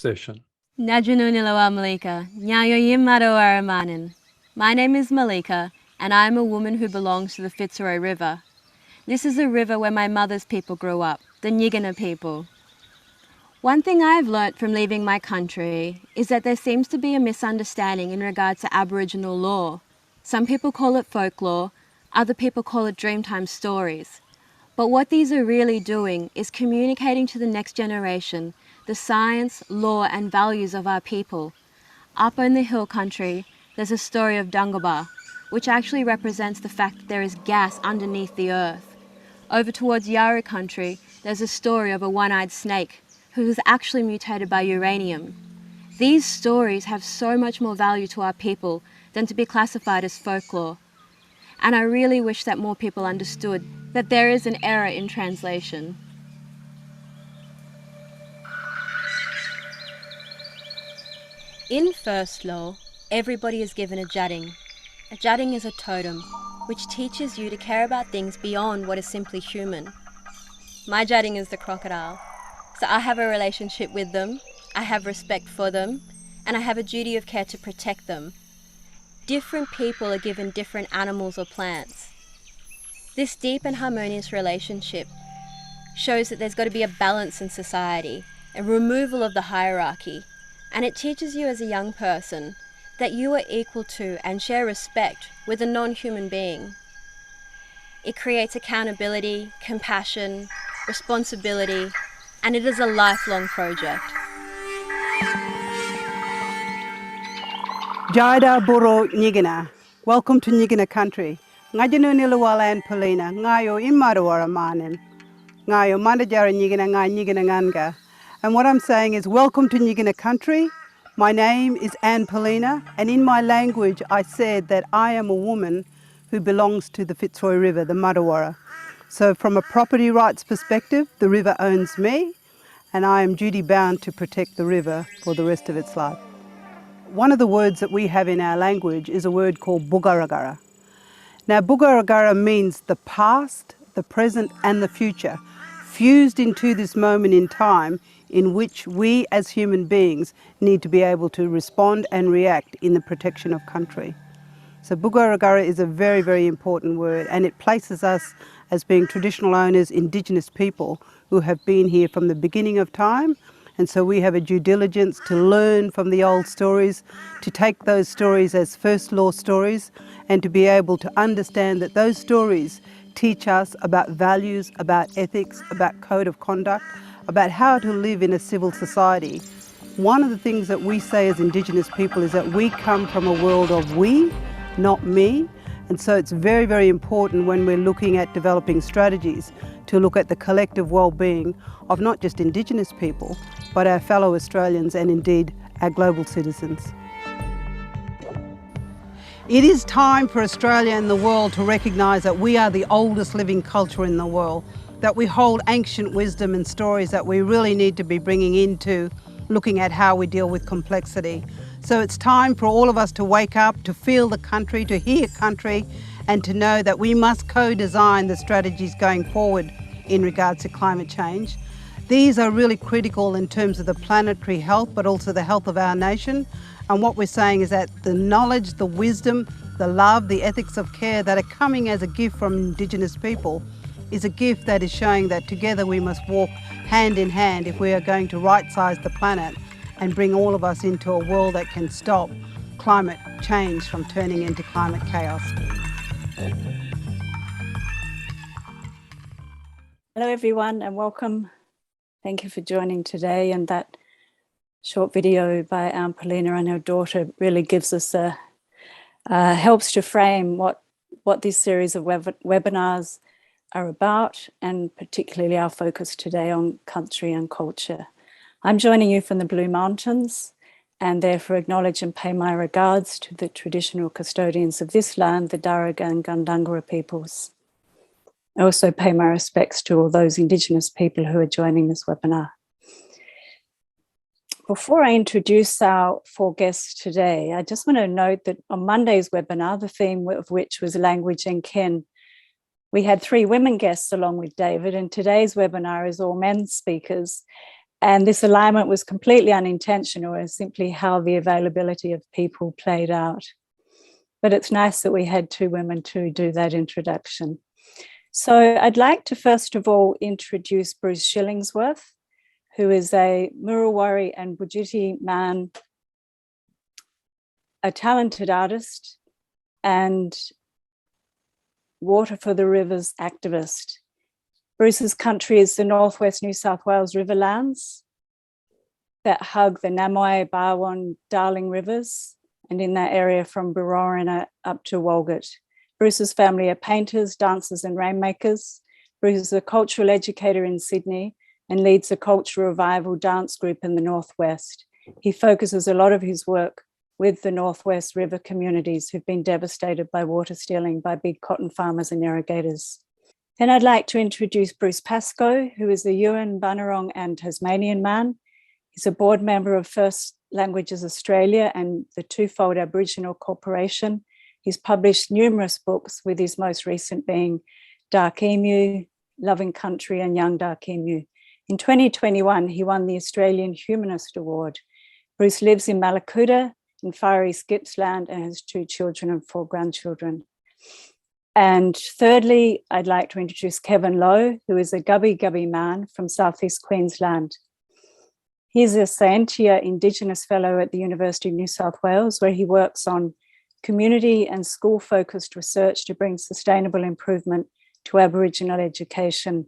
session. Najununilawa Malika, Nyayo Yimado Aramanin. My name is Malika, and I am a woman who belongs to the Fitzroy River. This is a river where my mother's people grew up, the Nyigina people. One thing I've learnt from leaving my country is that there seems to be a misunderstanding in regards to Aboriginal law. Some people call it folklore, other people call it Dreamtime stories. But what these are really doing is communicating to the next generation the science, law and values of our people. Up in the hill country, there's a story of Dungaba, which actually represents the fact that there is gas underneath the earth. Over towards Yarra country, there's a story of a one-eyed snake who was actually mutated by uranium. These stories have so much more value to our people than to be classified as folklore. And I really wish that more people understood that there is an error in translation. In first law, everybody is given a jadding. A jadding is a totem, which teaches you to care about things beyond what is simply human. My jadding is the crocodile, so I have a relationship with them, I have respect for them, and I have a duty of care to protect them. Different people are given different animals or plants. This deep and harmonious relationship shows that there's got to be a balance in society, a removal of the hierarchy, and it teaches you as a young person that you are equal to and share respect with a non-human being. It creates accountability, compassion, responsibility, and it is a lifelong project. Jaida Boro Nyigina. Welcome to Nyigina country. Ngajinu Nilawala and Polina, Ngayo Imadawara Manin. Ngayo Mandajara Nyigina Nyigina Nganga. And what I'm saying is, welcome to Nyigina country. My name is Anne Polina, and in my language I said that I am a woman who belongs to the Fitzroy River, the Moderator. So from a property rights perspective, the river owns me, and I am duty bound to protect the river for the rest of its life. One of the words that we have in our language is a word called Bugaragara. Now Bugaragara means the past, the present and the future, fused into this moment in time in which we as human beings need to be able to respond and react in the protection of country. So Bugaragara is a very, very important word, and it places us as being traditional owners, Indigenous people who have been here from the beginning of time. And so we have a due diligence to learn from the old stories, to take those stories as first law stories, and to be able to understand that those stories teach us about values, about ethics, about code of conduct, about how to live in a civil society. One of the things that we say as Indigenous people is that we come from a world of we, not me. And so it's very, very important when we're looking at developing strategies to look at the collective well-being of not just Indigenous people, but our fellow Australians and indeed our global citizens. It is time for Australia and the world to recognise that we are the oldest living culture in the world, that we hold ancient wisdom and stories that we really need to be bringing into looking at how we deal with complexity. So it's time for all of us to wake up, to feel the country, to hear country, and to know that we must co-design the strategies going forward in regards to climate change. These are really critical in terms of the planetary health, but also the health of our nation. And what we're saying is that the knowledge, the wisdom, the love, the ethics of care that are coming as a gift from Indigenous people is a gift that is showing that together we must walk hand in hand if we are going to right-size the planet and bring all of us into a world that can stop climate change from turning into climate chaos. Hello everyone and welcome. Thank you for joining today, and that short video by Anne Polina and her daughter really gives us helps to frame what this series of webinars are about, and particularly our focus today on country and culture. I'm joining you from the Blue Mountains, and therefore acknowledge and pay my regards to the traditional custodians of this land, the Darug and Gundungurra peoples. I also pay my respects to all those Indigenous people who are joining this webinar. Before I introduce our four guests today, I just want to note that on Monday's webinar, the theme of which was language and kin, we had 3 women guests along with David, and today's webinar is all men speakers. And this alignment was completely unintentional. It's simply how the availability of people played out. But it's nice that we had two women to do that introduction. So I'd like to first of all introduce Bruce Shillingsworth, who is a Murawari and Bujiti man, a talented artist and Water for the Rivers activist. Bruce's country is the Northwest New South Wales Riverlands that hug the Namoi, Barwon, Darling rivers, and in that area from Berowra up to Walgett. Bruce's family are painters, dancers, and rainmakers. Bruce is a cultural educator in Sydney and leads a cultural revival dance group in the Northwest. He focuses a lot of his work with the Northwest River communities who've been devastated by water stealing by big cotton farmers and irrigators. Then I'd like to introduce Bruce Pascoe, who is a Yuin, Bunurong and Tasmanian man. He's a board member of First Languages Australia and the Twofold Aboriginal Corporation. He's published numerous books, with his most recent being Dark Emu, Loving Country and Young Dark Emu. In 2021, he won the Australian Humanist Award. Bruce lives in Malakuta in Far East Gippsland and has 2 children and 4 grandchildren. And thirdly, I'd like to introduce Kevin Lowe, who is a Gubbi Gubbi man from Southeast Queensland. He's a Scientia Indigenous Fellow at the University of New South Wales, where he works on community and school-focused research to bring sustainable improvement to Aboriginal education.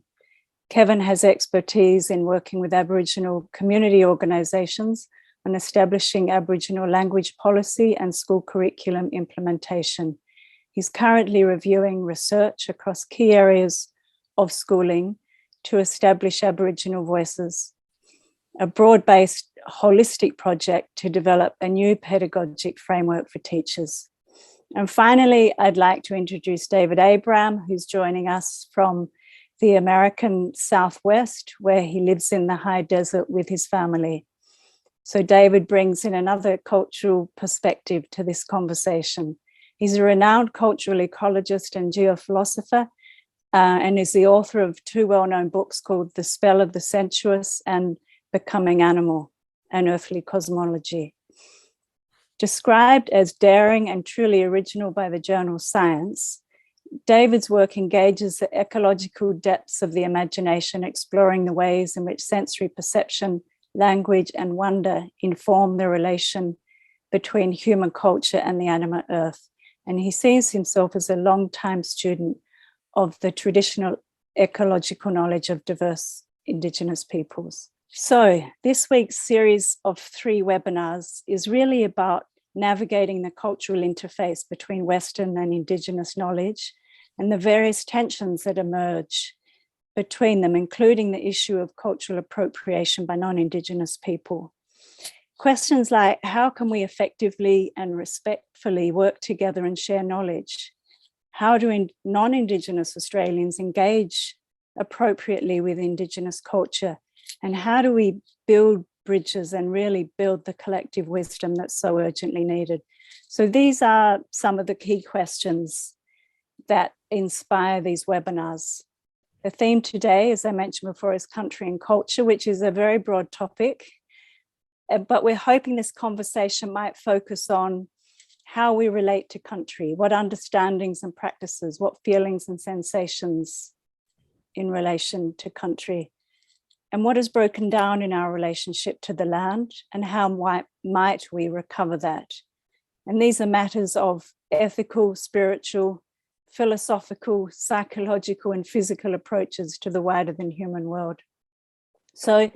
Kevin has expertise in working with Aboriginal community organisations on establishing Aboriginal language policy and school curriculum implementation. He's currently reviewing research across key areas of schooling to establish Aboriginal voices, a broad-based holistic project to develop a new pedagogic framework for teachers. And finally, I'd like to introduce David Abram, who's joining us from the American Southwest, where he lives in the high desert with his family. So David brings in another cultural perspective to this conversation. He's a renowned cultural ecologist and geophilosopher, and is the author of 2 well-known books called The Spell of the Sensuous and Becoming Animal, An Earthly Cosmology. Described as daring and truly original by the journal Science, David's work engages the ecological depths of the imagination, exploring the ways in which sensory perception, language, and wonder inform the relation between human culture and the animate earth. And he sees himself as a long-time student of the traditional ecological knowledge of diverse Indigenous peoples. So this week's series of 3 webinars is really about navigating the cultural interface between Western and Indigenous knowledge and the various tensions that emerge between them, including the issue of cultural appropriation by non-Indigenous people. Questions like, how can we effectively and respectfully work together and share knowledge? How do non-Indigenous Australians engage appropriately with Indigenous culture? And how do we build bridges and really build the collective wisdom that's so urgently needed? So these are some of the key questions that inspire these webinars. The theme today, as I mentioned before, is country and culture, which is a very broad topic. But we're hoping this conversation might focus on how we relate to country, what understandings and practices, what feelings and sensations in relation to country, and what is broken down in our relationship to the land, and how might we recover that. And these are matters of ethical, spiritual, philosophical, psychological, and physical approaches to the wider than human world. So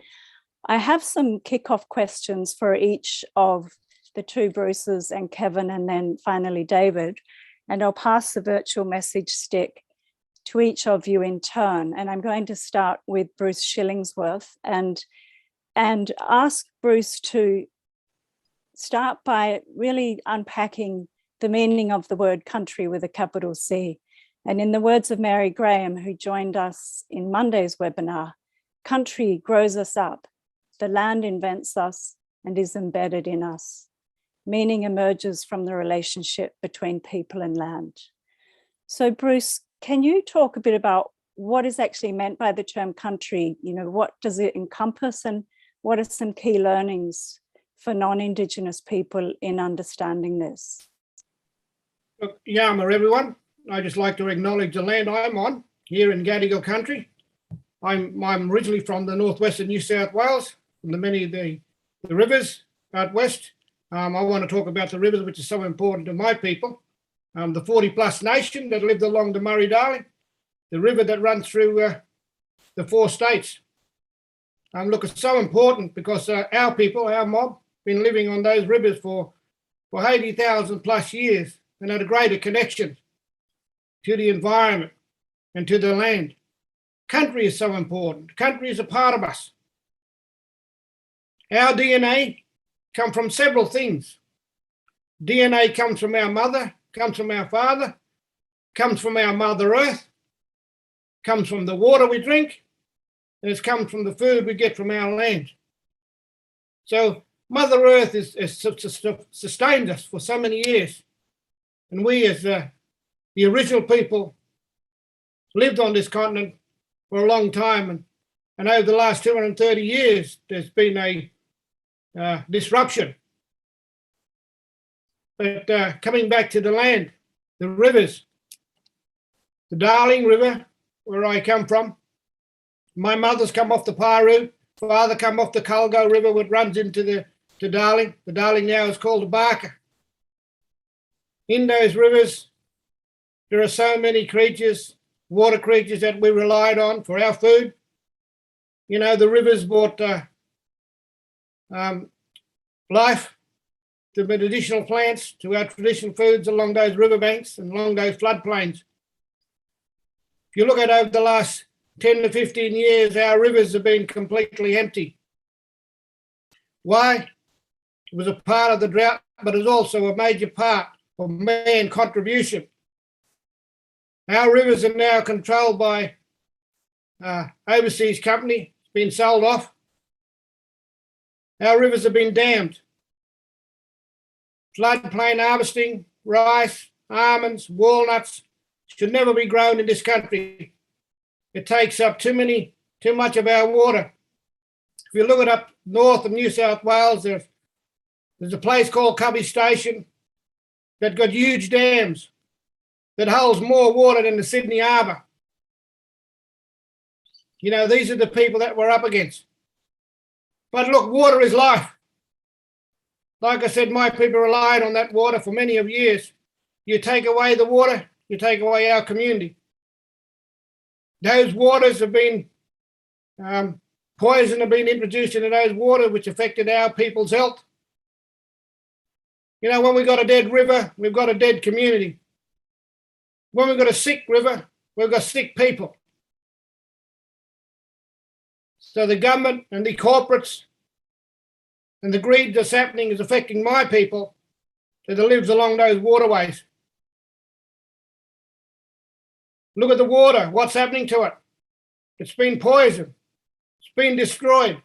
I have some kickoff questions for each of the 2 Bruces and Kevin, and then finally David, and I'll pass the virtual message stick to each of you in turn. And I'm going to start with Bruce Shillingsworth and ask Bruce to start by really unpacking the meaning of the word country with a capital C. And in the words of Mary Graham, who joined us in Monday's webinar, country grows us up, the land invents us and is embedded in us. Meaning emerges from the relationship between people and land. So Bruce, can you talk a bit about what is actually meant by the term country? You know, what does it encompass, and what are some key learnings for non-Indigenous people in understanding this? Look, Yama, everyone. I'd just like to acknowledge the land I'm on here in Gadigal country. I'm originally from the northwestern New South Wales, from many of the rivers out west. I want to talk about the rivers, which is so important to my people. The 40-plus nation that lived along the Murray-Darling, the river that runs through the 4 states. Look, it's so important because our people, our mob, been living on those rivers for 80,000 plus years and had a greater connection to the environment and to the land. Country is so important. Country is a part of us. Our DNA comes from several things. DNA comes from our mother, comes from our father, comes from our Mother Earth, comes from the water we drink, and it comes from the food we get from our land. So Mother Earth has sustained us for so many years. And we as the original people lived on this continent for a long time. And over the last 230 years, there's been a disruption. But coming back to the land, the rivers, the Darling River, where I come from, my mother's come off the Paroo, father come off the Culgo River, which runs into the Darling. The Darling now is called the Barker. In those rivers, there are so many creatures, water creatures that we relied on for our food. You know, the rivers brought life to medicinal plants, to our traditional foods along those riverbanks and along those floodplains. If you look at over the last 10 to 15 years, our rivers have been completely empty. Why? It was a part of the drought, but it's also a major part of man contribution. Our rivers are now controlled by overseas company. It's been sold off. Our rivers have been dammed. Floodplain harvesting, rice, almonds, walnuts should never be grown in this country. It takes up too much of our water. If you look it up north of New South Wales, there's a place called Cubby Station that got huge dams that holds more water than the Sydney Harbour. You know, these are the people that we're up against. But look, water is life. Like I said, my people relied on that water for many of years. You take away the water, you take away our community. Those waters have been, poison have been introduced into those waters, which affected our people's health. You know, when we've got a dead river, we've got a dead community. When we've got a sick river, we've got sick people. So the government and the corporates and the greed that's happening is affecting my people that lives along those waterways. Look at the water, what's happening to it? It's been poisoned, it's been destroyed.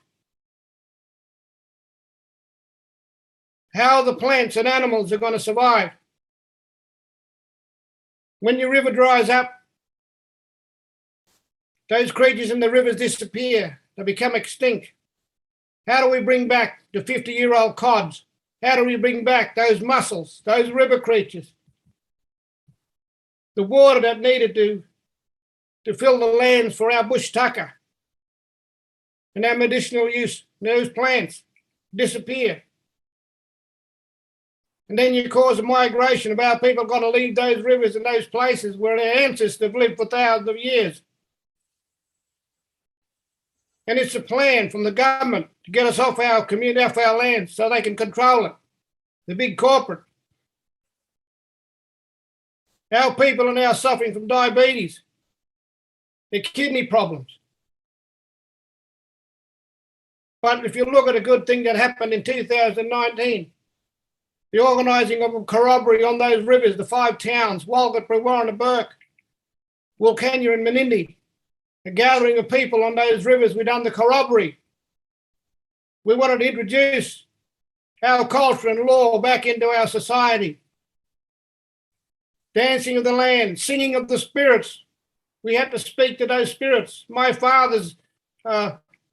How the plants and animals are going to survive? When your river dries up, those creatures in the rivers disappear, they become extinct. How do we bring back the 50-year-old cods? How do we bring back those mussels, those river creatures? The water that needed to fill the lands for our bush tucker and our medicinal use, those plants disappear. And then you cause a migration of our people got to leave those rivers and those places where their ancestors have lived for thousands of years. And it's a plan from the government to get us off our community, off our land, so they can control it. The big corporate. Our people are now suffering from diabetes, their kidney problems. But if you look at a good thing that happened in 2019, the organising of a corroboree on those rivers, the 5 towns, Walgett, Brewarrina, Burke, Wilcannia and Menindee, a gathering of people on those rivers, we done the corroboree. We wanted to introduce our culture and law back into our society. Dancing of the land, singing of the spirits. We had to speak to those spirits. My father's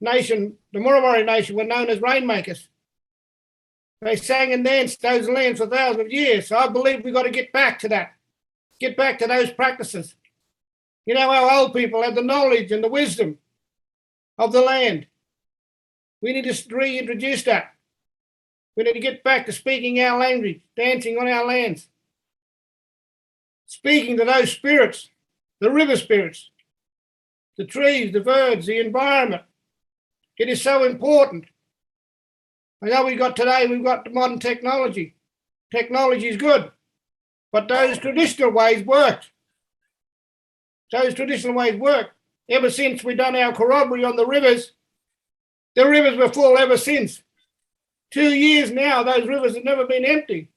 nation, the Murray nation, were known as rainmakers. They sang and danced those lands for thousands of years. So I believe we've got to get back to that, get back to those practices. You know, our old people have the knowledge and the wisdom of the land. We need to reintroduce that. We need to get back to speaking our language, dancing on our lands, speaking to those spirits, the river spirits, the trees, the birds, the environment. It is so important. I know we've got modern technology. Technology is good, but those traditional ways worked. Those traditional ways work. Ever since we've done our corroboree on the rivers were full ever since. 2 years now, those rivers have never been empty.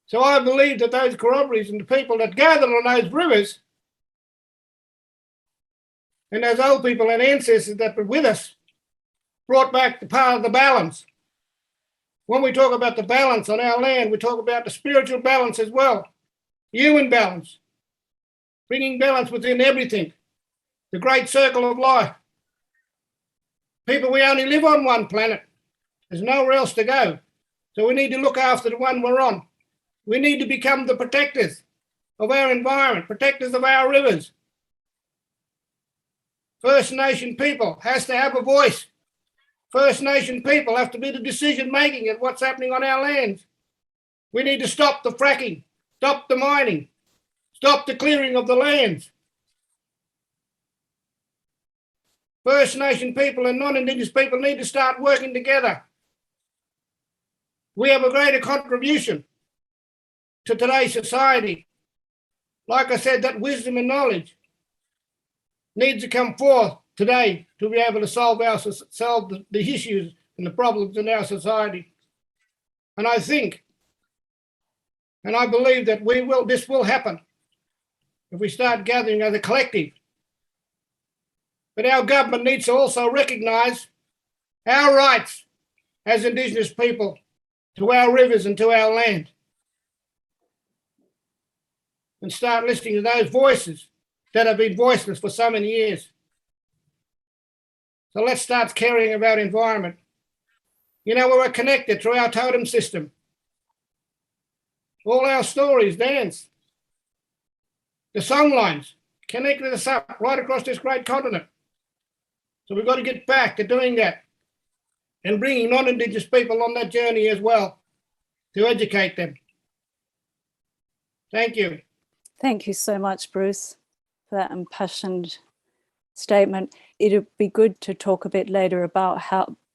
So I believe that those corroborees and the people that gathered on those rivers and those old people and ancestors that were with us brought back the part of the balance. When we talk about the balance on our land, we talk about the spiritual balance as well, human balance, bringing balance within everything, the great circle of life. People, we only live on one planet. There's nowhere else to go. So we need to look after the one we're on. We need to become the protectors of our environment, protectors of our rivers. First Nation people has to have a voice. First Nation people have to be the decision making at what's happening on our lands. We need to stop the fracking, stop the mining, stop the clearing of the lands. First Nation people and non-Indigenous people need to start working together. We have a greater contribution to today's society. Like I said, that wisdom and knowledge needs to come forth today to be able to solve the issues and the problems in our society. And I think, and I believe that this will happen if we start gathering as a collective. But our government needs to also recognise our rights as Indigenous people to our rivers and to our land, and start listening to those voices that have been voiceless for so many years. So let's start caring about environment. You know, we're connected through our totem system. All our stories, dance, the songlines connected us up right across this great continent. So we've got to get back to doing that and bringing non-Indigenous people on that journey as well to educate them. Thank you. Thank you so much, Bruce, for that impassioned statement. It'd be good to talk a bit later about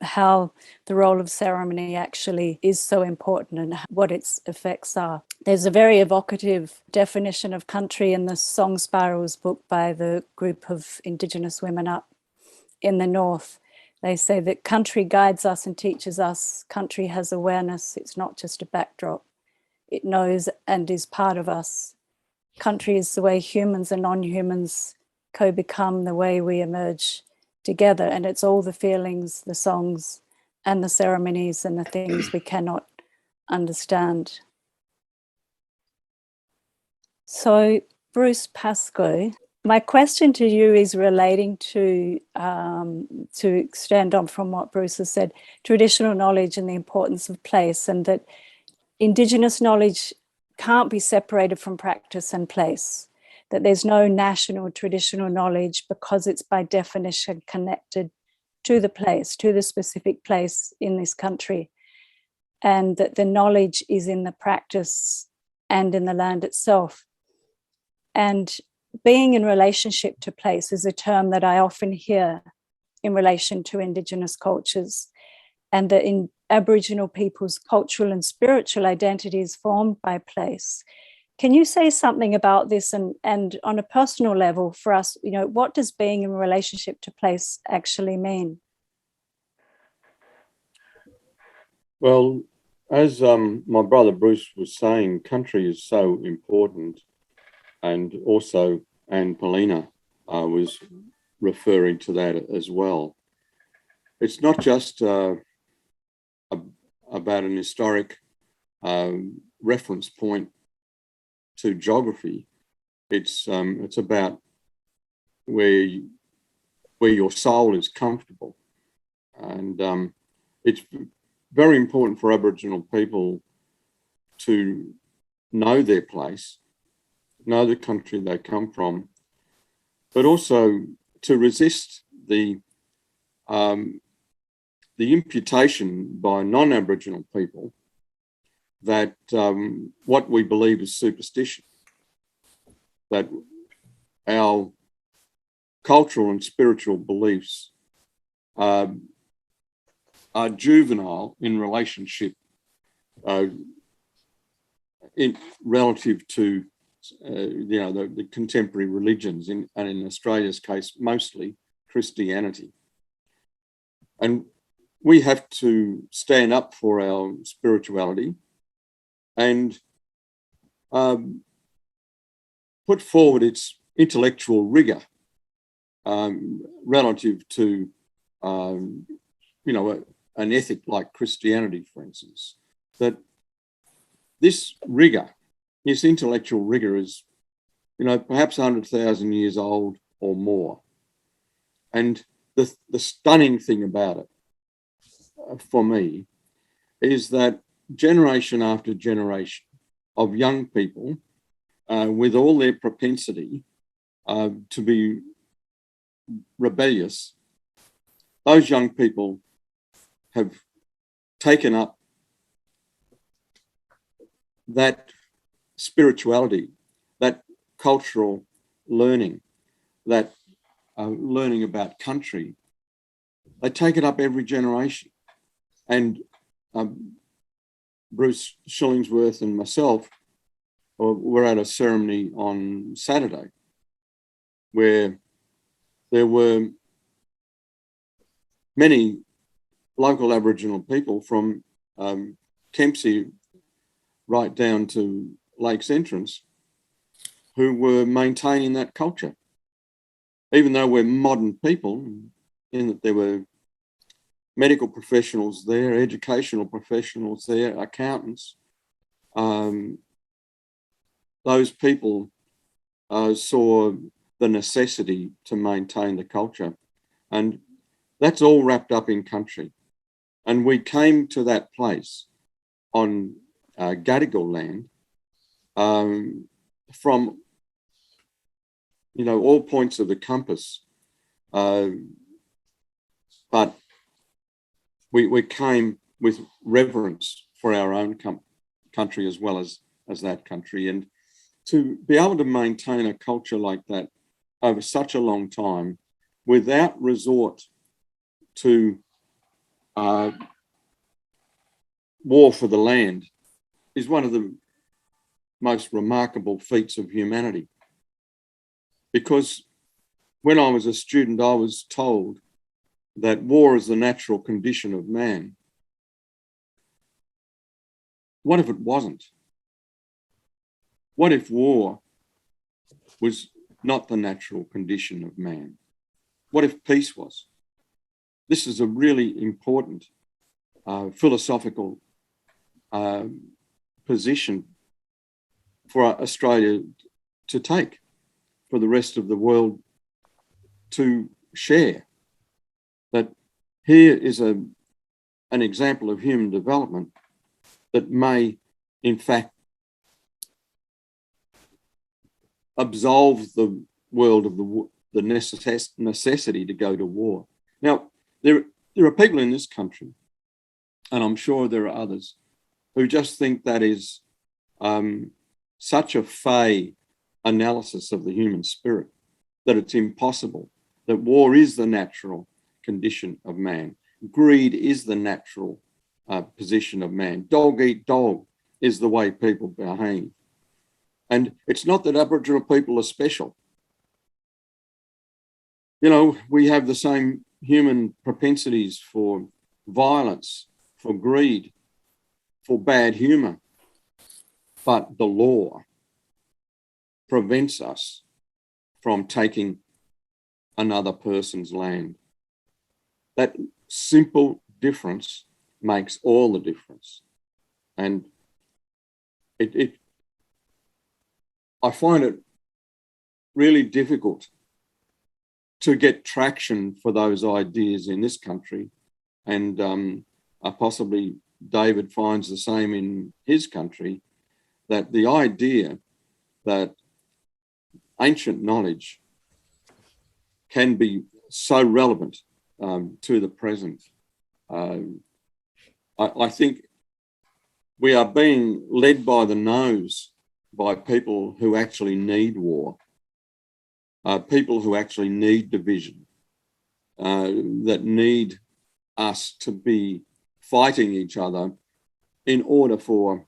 how the role of ceremony actually is so important and what its effects are. There's a very evocative definition of country in the Song Spirals book by the group of Indigenous women up in the north. They say that country guides us and teaches us. Country has awareness. It's not just a backdrop. It knows and is part of us. Country is the way humans and non-humans co-become, the way we emerge together. And it's all the feelings, the songs, and the ceremonies and the things we cannot understand. So, Bruce Pascoe, my question to you is relating to extend on from what Bruce has said, traditional knowledge and the importance of place, and that Indigenous knowledge can't be separated from practice and place, that there's no national traditional knowledge because it's by definition connected to the place, to the specific place in this country, and that the knowledge is in the practice and in the land itself. And being in relationship to place is a term that I often hear in relation to Indigenous cultures, and that in Aboriginal people's cultural and spiritual identity is formed by place. Can you say something about this, and on a personal level for us, you know, what does being in relationship to place actually mean? Well, as my brother Bruce was saying, country is so important, and also Anne Paulina was referring to that as well. It's not just about an historic reference point to geography. It's about where where your soul is comfortable. And it's very important for Aboriginal people to know their place, know the country they come from, but also to resist the imputation by non-Aboriginal people that what we believe is superstition, that our cultural and spiritual beliefs are juvenile in relationship in relative to the contemporary religions, and in Australia's case, mostly Christianity. And we have to stand up for our spirituality and put forward its intellectual rigor relative to, an ethic like Christianity, for instance, that this rigor, this intellectual rigor is, perhaps 100,000 years old or more. And the stunning thing about it, for me, is that generation after generation of young people, with all their propensity to be rebellious, those young people have taken up that spirituality, that cultural learning, that learning about country. They take it up every generation. And Bruce Shillingsworth and myself were at a ceremony on Saturday where there were many local Aboriginal people from Kempsey right down to Lakes Entrance who were maintaining that culture. Even though we're modern people, in that there were medical professionals there, educational professionals there, accountants, those people saw the necessity to maintain the culture. And that's all wrapped up in country. And we came to that place on Gadigal land from, all points of the compass. But we came with reverence for our own country as well as that country. And to be able to maintain a culture like that over such a long time without resort to war for the land is one of the most remarkable feats of humanity. Because when I was a student, I was told that war is the natural condition of man. What if it wasn't? What if war was not the natural condition of man? What if peace was? This is a really important philosophical position for Australia to take, for the rest of the world to share. That here is an example of human development that may, in fact, absolve the world of the necessity to go to war. Now, there are people in this country, and I'm sure there are others, who just think that is such a fey analysis of the human spirit, that it's impossible, that war is the natural condition of man. Greed is the natural position of man. Dog eat dog is the way people behave. And it's not that Aboriginal people are special. We have the same human propensities for violence, for greed, for bad humour. But the law prevents us from taking another person's land. That simple difference makes all the difference. And I find it really difficult to get traction for those ideas in this country, and possibly David finds the same in his country, that the idea that ancient knowledge can be so relevant to the present. I think we are being led by the nose by people who actually need war, people who actually need division, that need us to be fighting each other in order for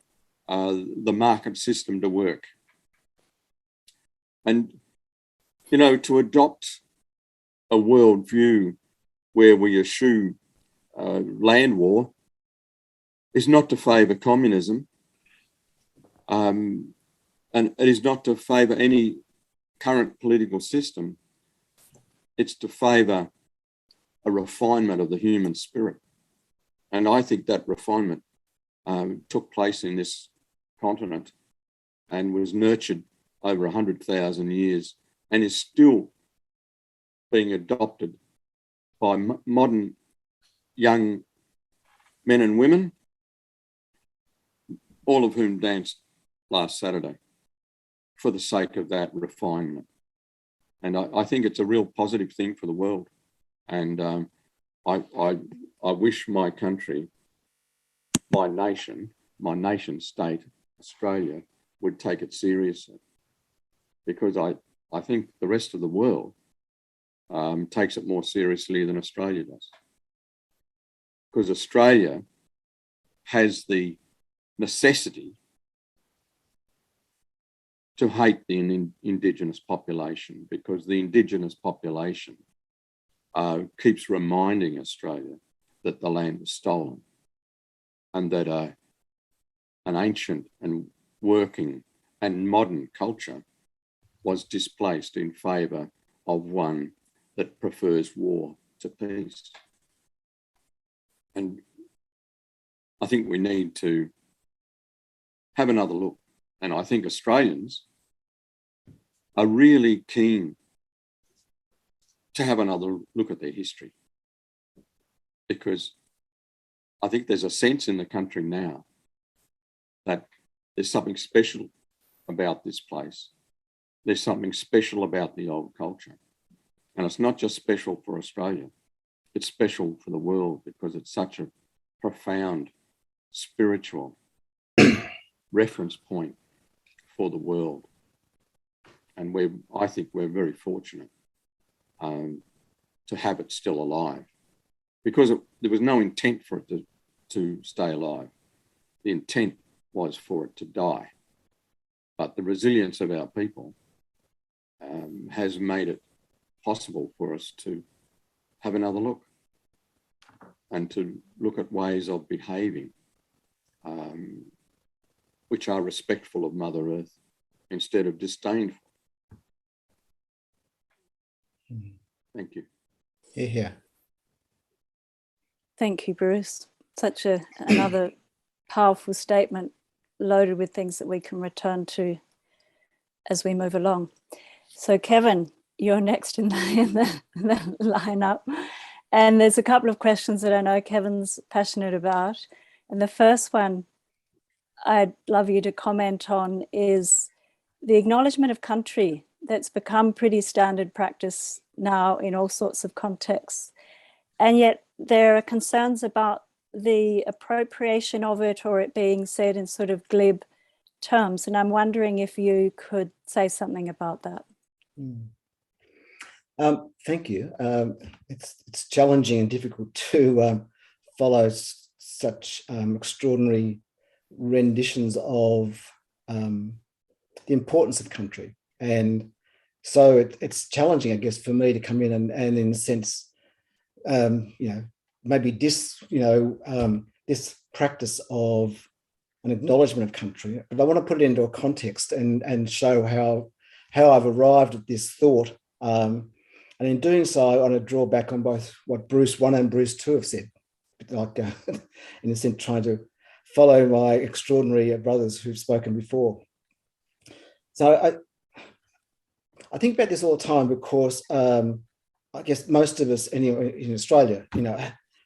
the market system to work. And, you know, to adopt a worldview where we eschew land war is not to favour communism, and it is not to favour any current political system. It's to favour a refinement of the human spirit. And I think that refinement took place in this continent and was nurtured over 100,000 years and is still being adopted by modern young men and women, all of whom danced last Saturday for the sake of that refinement. And I think it's a real positive thing for the world. And I wish my country, my nation state, Australia, would take it seriously, because I think the rest of the world takes it more seriously than Australia does. Because Australia has the necessity to hate the Indigenous population, because the Indigenous population keeps reminding Australia that the land was stolen and that an ancient and working and modern culture was displaced in favour of one that prefers war to peace. And I think we need to have another look. And I think Australians are really keen to have another look at their history, because I think there's a sense in the country now that there's something special about this place. There's something special about the old culture. And it's not just special for Australia, it's special for the world, because it's such a profound spiritual reference point for the world. And I think we're very fortunate to have it still alive, because there was no intent for it to stay alive. The intent was for it to die. But the resilience of our people has made it possible for us to have another look and to look at ways of behaving which are respectful of Mother Earth instead of disdainful. Thank you. Yeah. Thank you, Bruce. Such another powerful statement, loaded with things that we can return to as we move along. So Kevin, you're next in the lineup. And there's a couple of questions that I know Kevin's passionate about. And the first one I'd love you to comment on is the acknowledgement of country that's become pretty standard practice now in all sorts of contexts. And yet there are concerns about the appropriation of it, or it being said in sort of glib terms. And I'm wondering if you could say something about that. Thank you. It's challenging and difficult to follow such extraordinary renditions of the importance of country. And so it's challenging, I guess, for me to come in and in a sense, maybe this practice of an acknowledgement of country, but I want to put it into a context and show how I've arrived at this thought. And in doing so, I want to draw back on both what Bruce 1 and Bruce 2 have said, like in a sense, trying to follow my extraordinary brothers who've spoken before. So I think about this all the time, because I guess most of us anyway in Australia,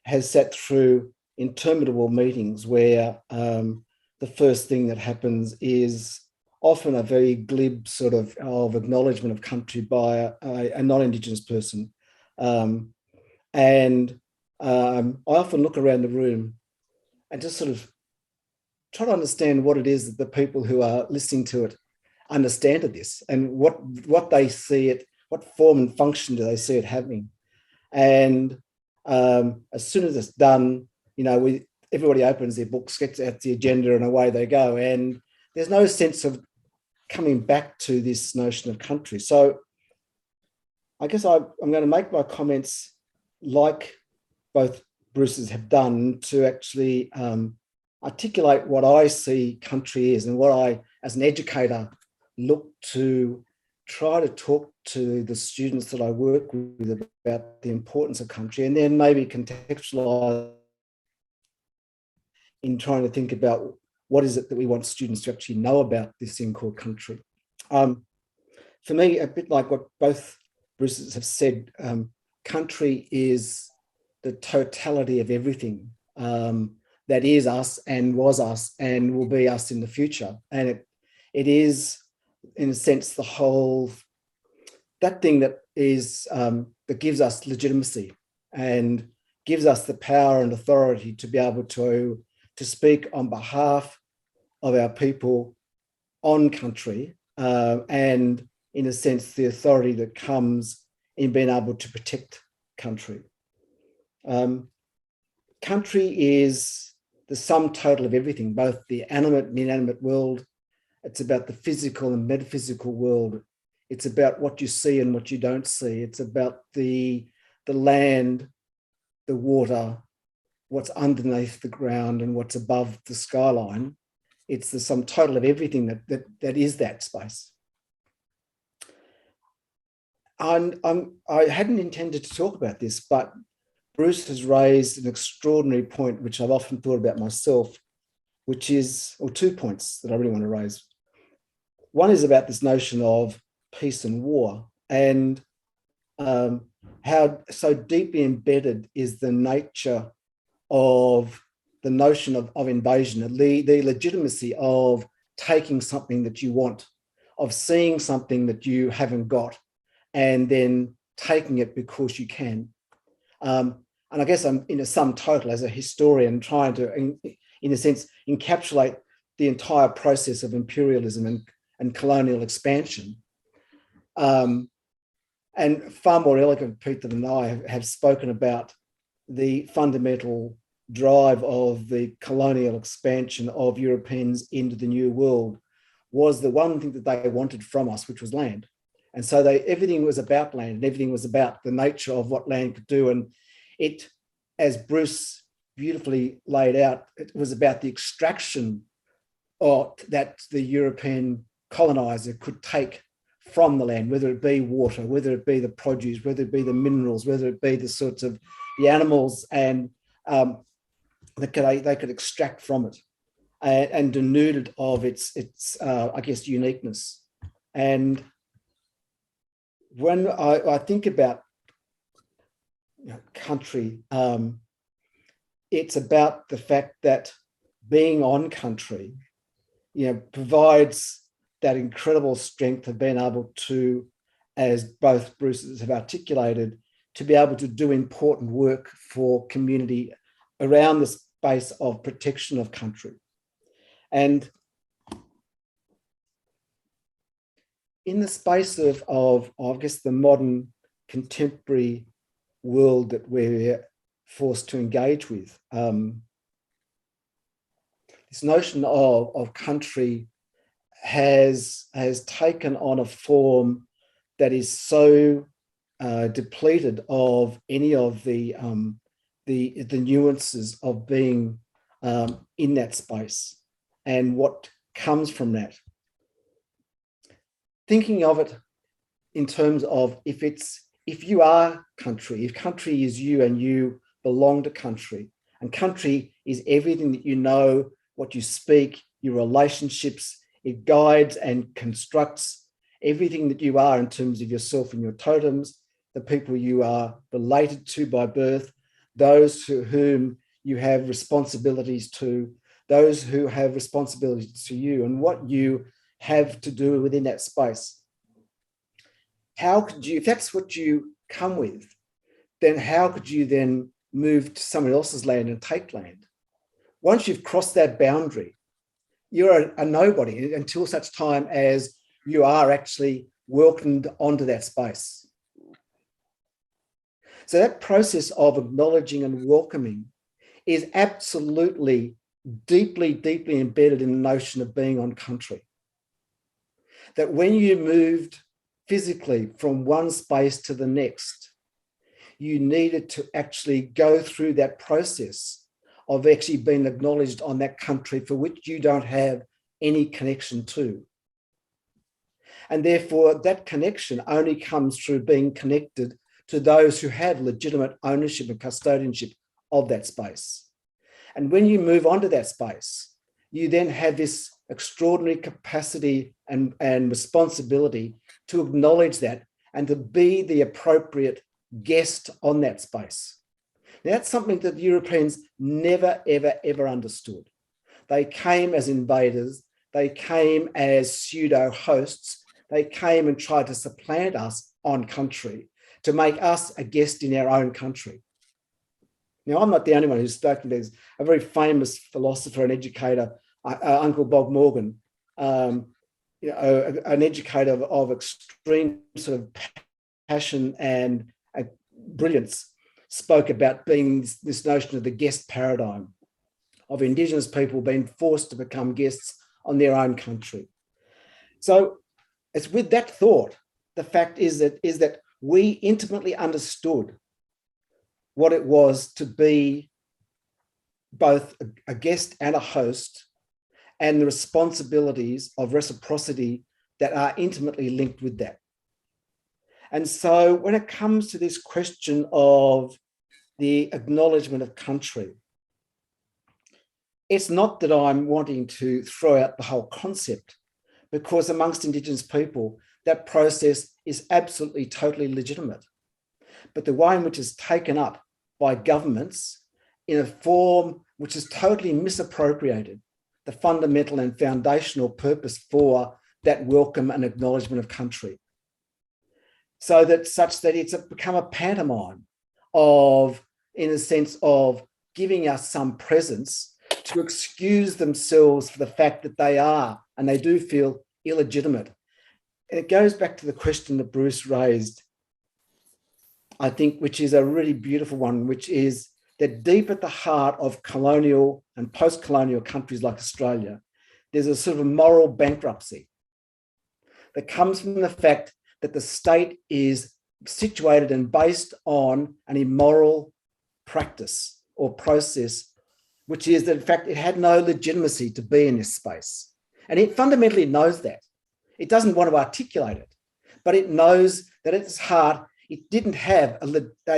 has sat through interminable meetings where the first thing that happens is often a very glib sort of acknowledgement of country by a non-Indigenous person. I often look around the room and just sort of try to understand what it is that the people who are listening to it understand of this, and what they see it, what form and function do they see it having. And as soon as it's done, everybody opens their books, gets out the agenda, and away they go. And there's no sense of coming back to this notion of country. So I guess I'm going to make my comments like both Bruce's have done, to actually articulate what I see country is, and what I, as an educator, look to try to talk to the students that I work with about the importance of country, and then maybe contextualize in trying to think about what is it that we want students to actually know about this thing called country. For me, a bit like what both Bruces have said, country is the totality of everything that is us and was us and will be us in the future. And it is, in a sense, the whole, that thing that is, that gives us legitimacy and gives us the power and authority to be able to speak on behalf of our people on country, and in a sense, the authority that comes in being able to protect country. Country is the sum total of everything, both the animate and inanimate world. It's about the physical and metaphysical world. It's about what you see and what you don't see. It's about the land, the water, what's underneath the ground and what's above the skyline. It's the sum total of everything that is that space. I hadn't intended to talk about this, but Bruce has raised an extraordinary point, which I've often thought about myself, which is, or 2 points that I really want to raise. One is about this notion of peace and war, and how so deeply embedded is the nature of the notion of invasion, the legitimacy of taking something that you want, of seeing something that you haven't got, and then taking it because you can. And I guess I'm, in a sum total, as a historian, trying to, in a sense, encapsulate the entire process of imperialism and colonial expansion. And far more eloquent people than I have spoken about the fundamental drive of the colonial expansion of Europeans into the New World was the one thing that they wanted from us, which was land. And so everything was about land, and everything was about the nature of what land could do. And it, as Bruce beautifully laid out, it was about the extraction that the European colonizer could take from the land, whether it be water, whether it be the produce, whether it be the minerals, whether it be the sorts of the animals and that they could extract from it, and denude it of its I guess, uniqueness. And when I think about country, it's about the fact that being on country, provides that incredible strength of being able to, as both Bruces have articulated, to be able to do important work for community around the space of protection of country. And in the space of I guess, the modern contemporary world that we're forced to engage with, this notion of country has taken on a form that is so depleted of any of the nuances of being in that space and what comes from that. Thinking of it in terms of if you are country, if country is you and you belong to country, and country is everything that you know, what you speak, your relationships, it guides and constructs everything that you are in terms of yourself and your totems, the people you are related to by birth, those to whom you have responsibilities to, those who have responsibilities to you, and what you have to do within that space. How could you, if that's what you come with, then how could you then move to someone else's land and take land? Once you've crossed that boundary, you're a nobody until such time as you are actually welcomed onto that space. So that process of acknowledging and welcoming is absolutely deeply, deeply embedded in the notion of being on country. That when you moved physically from one space to the next, you needed to actually go through that process of actually being acknowledged on that country for which you don't have any connection to. And therefore, that connection only comes through being connected to those who have legitimate ownership and custodianship of that space. And when you move onto that space, you then have this extraordinary capacity and responsibility to acknowledge that and to be the appropriate guest on that space. Now, that's something that Europeans never, ever, ever understood. They came as invaders. They came as pseudo-hosts. They came and tried to supplant us on country to make us a guest in our own country. Now, I'm not the only one who's spoken. There's a very famous philosopher and educator, Uncle Bob Morgan, an educator of extreme sort of passion and brilliance, spoke about being this notion of the guest paradigm, of Indigenous people being forced to become guests on their own country. So it's with that thought, the fact is that we intimately understood what it was to be both a guest and a host, and the responsibilities of reciprocity that are intimately linked with that. And so when it comes to this question of the acknowledgement of country, it's not that I'm wanting to throw out the whole concept, because amongst Indigenous people, that process is absolutely, totally legitimate. But the way in which it's taken up by governments in a form which is totally misappropriated the fundamental and foundational purpose for that welcome and acknowledgement of country. So that such that it's become a pantomime of, in a sense of giving us some presence to excuse themselves for the fact that they are, and they do feel illegitimate. And it goes back to the question that Bruce raised, I think, which is a really beautiful one, which is that deep at the heart of colonial and post-colonial countries like Australia, there's a sort of a moral bankruptcy that comes from the fact that the state is situated and based on an immoral practice or process, which is that, in fact, it had no legitimacy to be in this space. And it fundamentally knows that. It doesn't want to articulate it, but it knows that at its heart, it didn't have a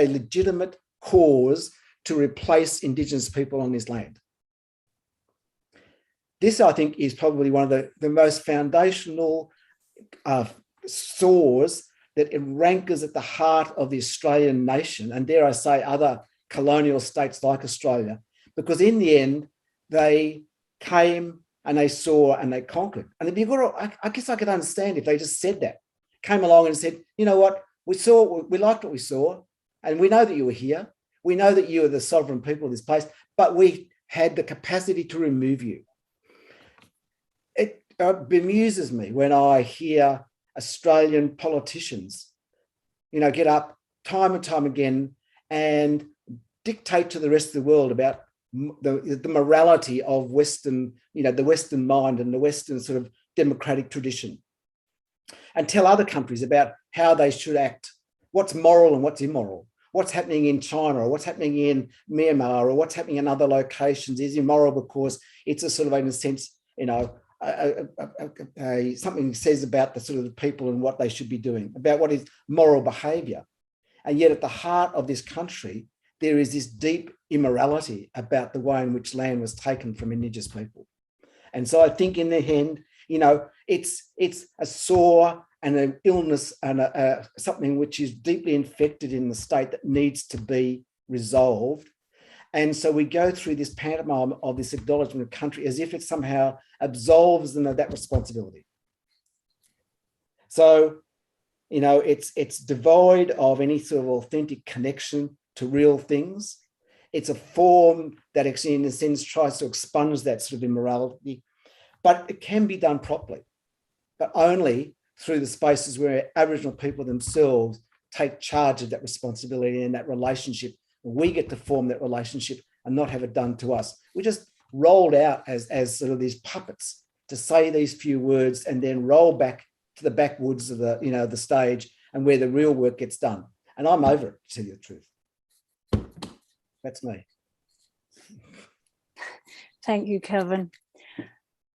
legitimate cause to replace Indigenous people on this land. This, I think, is probably one of the most foundational sores that it rankles at the heart of the Australian nation, and dare I say other colonial states like Australia, because in the end, they came and they saw and they conquered. And I guess I could understand if they just said that, came along and said, you know what, we liked what we saw, and we know that you were here. We know that you are the sovereign people of this place, but we had the capacity to remove you. It bemuses me when I hear Australian politicians, get up time and time again and dictate to the rest of the world about the morality of Western, the Western mind and the Western sort of democratic tradition, and tell other countries about how they should act, what's moral and what's immoral. What's happening in China or what's happening in Myanmar or what's happening in other locations is immoral because it's a sort of, in a sense, something says about the sort of the people and what they should be doing, about what is moral behaviour. And yet at the heart of this country, there is this deep immorality about the way in which land was taken from Indigenous people. And so I think in the end, it's a sore and an illness and something which is deeply infected in the state that needs to be resolved. And so we go through this pantomime of this acknowledgement of country as if it somehow absolves them of that responsibility. So, you know, it's devoid of any sort of authentic connection to real things. It's a form that actually, in a sense, tries to expunge that sort of immorality, but it can be done properly, but only through the spaces where Aboriginal people themselves take charge of that responsibility and that relationship. We get to form that relationship and not have it done to us. We just rolled out as sort of these puppets to say these few words and then roll back to the backwoods of the, you know, the stage and where the real work gets done. And I'm over it, to tell you the truth. That's me. Thank you, Kevin.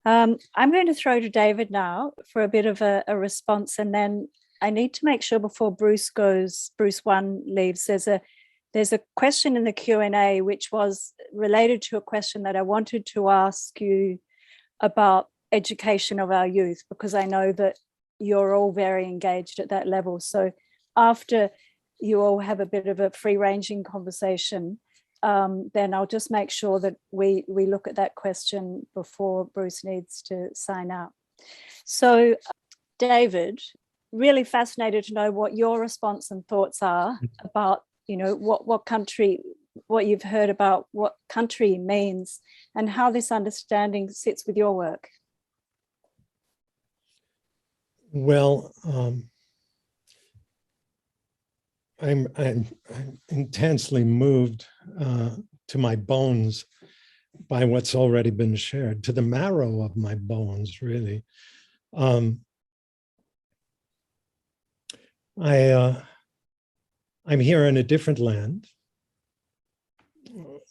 I'm going to throw to David now for a bit of a response, and then I need to make sure before Bruce 1 leaves, there's a question in the Q&A which was related to a question that I wanted to ask you about education of our youth, because I know that you're all very engaged at that level. So after you all have a bit of a free-ranging conversation, then I'll just make sure that we look at that question before Bruce needs to sign out. So David, really fascinated to know what your response and thoughts are about, you know, what you've heard about what country means and how this understanding sits with your work. Well, I'm intensely moved to my bones by what's already been shared, to the marrow of my bones, really. I'm here in a different land,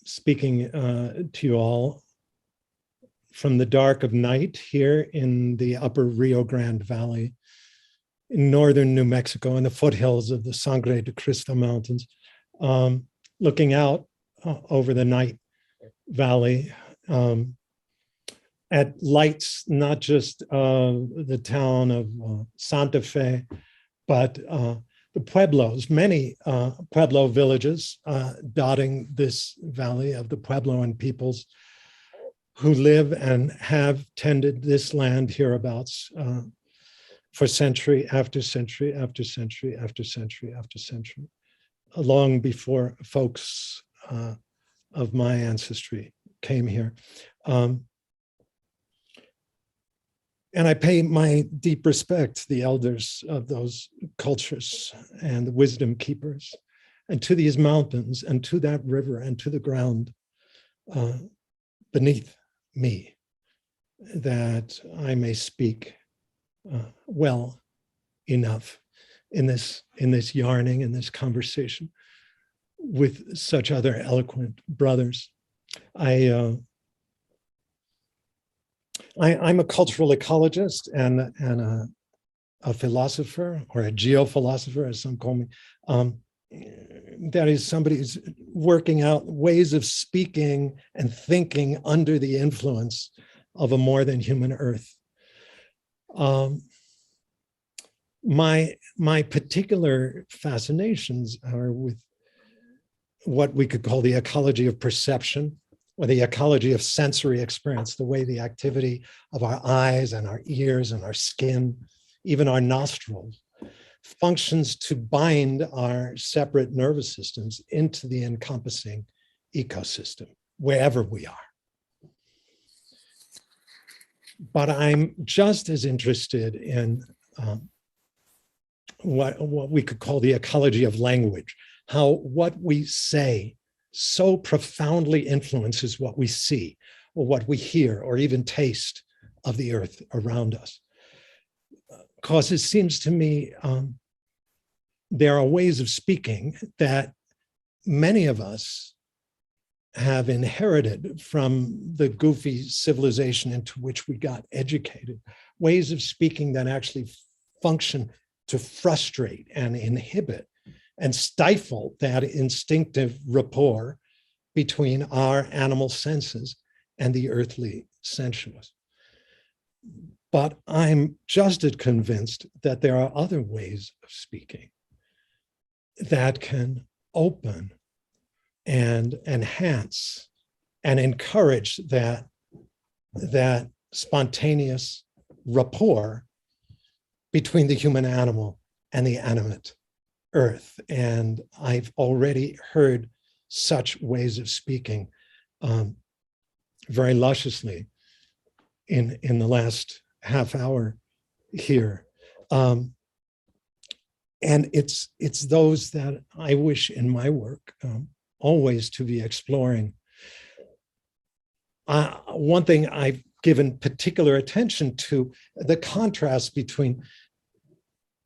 speaking to you all from the dark of night here in the upper Rio Grande Valley, in northern New Mexico, in the foothills of the Sangre de Cristo Mountains, looking out over the night valley at lights, not just the town of Santa Fe, but the pueblos, many Pueblo villages dotting this valley of the Puebloan peoples who live and have tended this land hereabouts for century after century after century after century after century, long before folks of my ancestry came here. And I pay my deep respect to the elders of those cultures and the wisdom keepers, and to these mountains and to that river and to the ground beneath me, that I may speak well enough in this yarning, in this conversation with such other eloquent brothers. I'm a cultural ecologist and a philosopher, or a geophilosopher, as some call me. That is, somebody who's working out ways of speaking and thinking under the influence of a more than human earth. My particular fascinations are with what we could call the ecology of perception, or the ecology of sensory experience, the way the activity of our eyes and our ears and our skin, even our nostrils, functions to bind our separate nervous systems into the encompassing ecosystem, wherever we are. But I'm just as interested in what we could call the ecology of language, how what we say so profoundly influences what we see, or what we hear, or even taste of the earth around us. Because it seems to me there are ways of speaking that many of us have inherited from the goofy civilization into which we got educated, ways of speaking that actually function to frustrate and inhibit and stifle that instinctive rapport between our animal senses and the earthly sensuous. But I'm just as convinced that there are other ways of speaking that can open and enhance and encourage that spontaneous rapport between the human animal and the animate earth. And I've already heard such ways of speaking very lusciously in the last half hour here. And it's those that I wish in my work always to be exploring. One thing I've given particular attention to, the contrast between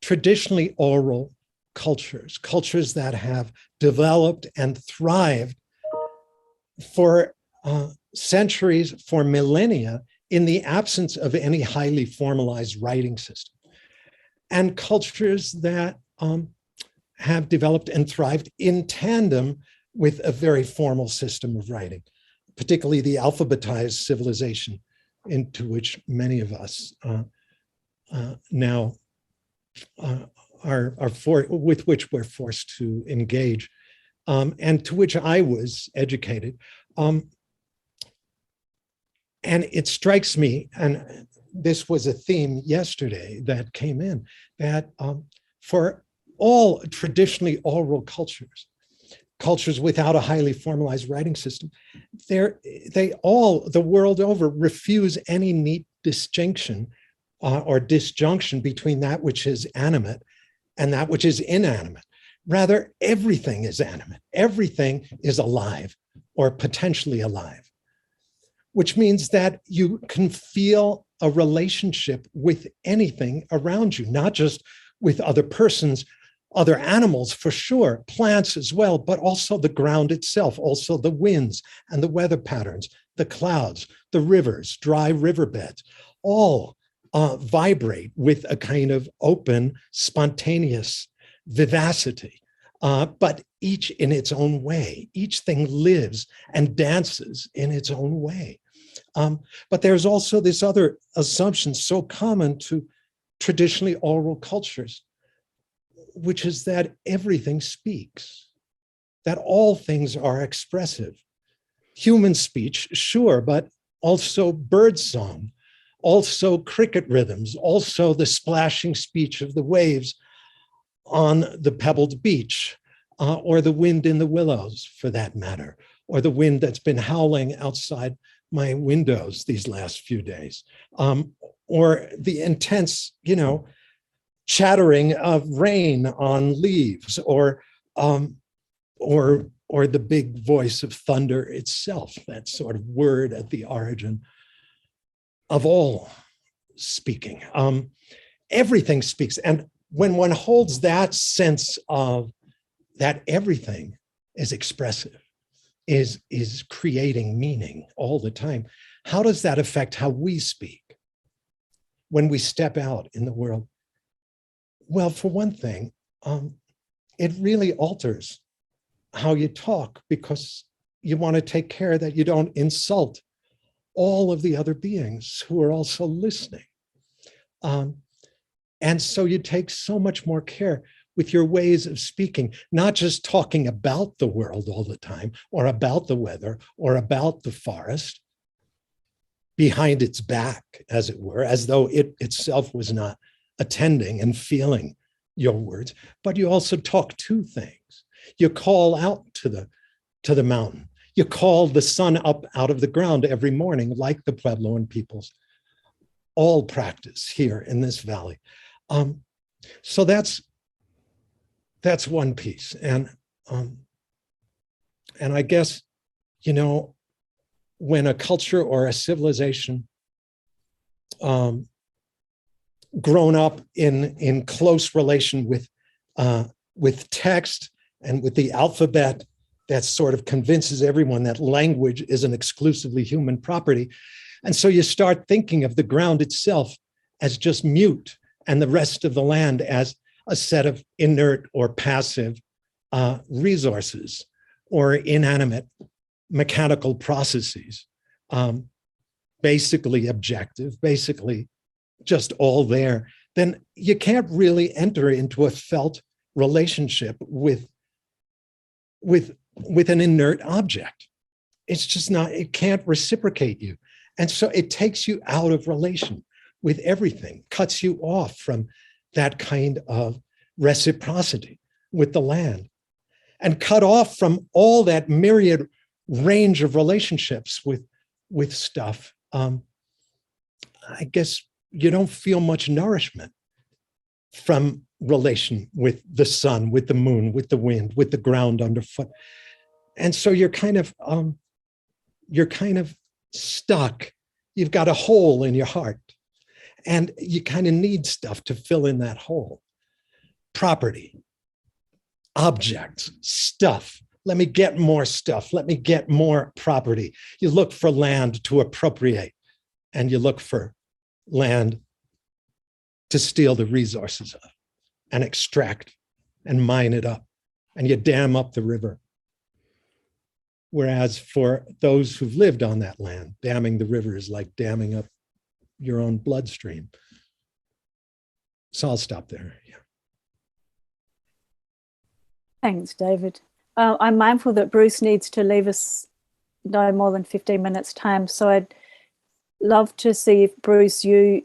traditionally oral cultures, cultures that have developed and thrived for centuries, for millennia, in the absence of any highly formalized writing system, and cultures that have developed and thrived in tandem with a very formal system of writing, particularly the alphabetized civilization into which many of us now with which we're forced to engage, and to which I was educated. And it strikes me, and this was a theme yesterday that came in, that for all traditionally oral cultures, cultures without a highly formalized writing system, they all, the world over, refuse any neat distinction or disjunction between that which is animate and that which is inanimate. Rather, everything is animate. Everything is alive or potentially alive, which means that you can feel a relationship with anything around you, not just with other persons, other animals for sure, plants as well, but also the ground itself, also the winds and the weather patterns, the clouds, the rivers, dry riverbeds, all vibrate with a kind of open, spontaneous vivacity, but each in its own way. Each thing lives and dances in its own way. But there's also this other assumption so common to traditionally oral cultures, which is that everything speaks, that all things are expressive. Human speech, sure, but also bird song, also cricket rhythms, also the splashing speech of the waves on the pebbled beach, or the wind in the willows, for that matter, or the wind that's been howling outside my windows these last few days, or the intense, chattering of rain on leaves, or the big voice of thunder itself, that sort of word at the origin of all speaking. Everything speaks. And when one holds that sense of that everything is expressive, is creating meaning all the time, how does that affect how we speak when we step out in the world? Well, for one thing, it really alters how you talk, because you want to take care that you don't insult all of the other beings who are also listening. And so you take so much more care with your ways of speaking, not just talking about the world all the time, or about the weather, or about the forest behind its back, as it were, as though it itself was not attending and feeling your words, but you also talk to things. You call out to the mountain. You call the sun up out of the ground every morning, like the Puebloan peoples all practice here in this valley. So that's one piece. And I guess, when a culture or a civilization grown up in close relation with text and with the alphabet, that sort of convinces everyone that language is an exclusively human property. And so you start thinking of the ground itself as just mute, and the rest of the land as a set of inert or passive resources, or inanimate mechanical processes, basically objective, basically just all there, then you can't really enter into a felt relationship with an inert object. It's just not, it can't reciprocate you. And so it takes you out of relation with everything, cuts you off from that kind of reciprocity with the land, and cut off from all that myriad range of relationships with stuff. I guess you don't feel much nourishment from relation with the sun, with the moon, with the wind, with the ground underfoot. And so you're kind of stuck. You've got a hole in your heart, and you kind of need stuff to fill in that hole. Property, objects, stuff. Let me get more stuff. Let me get more property. You look for land to appropriate, and you look for land to steal the resources of and extract and mine it up, and you dam up the river. Whereas for those who've lived on that land, damming the river is like damming up your own bloodstream. So I'll stop there. Yeah. Thanks, David. I'm mindful that Bruce needs to leave us no more than 15 minutes time. So I'd love to see if, Bruce, you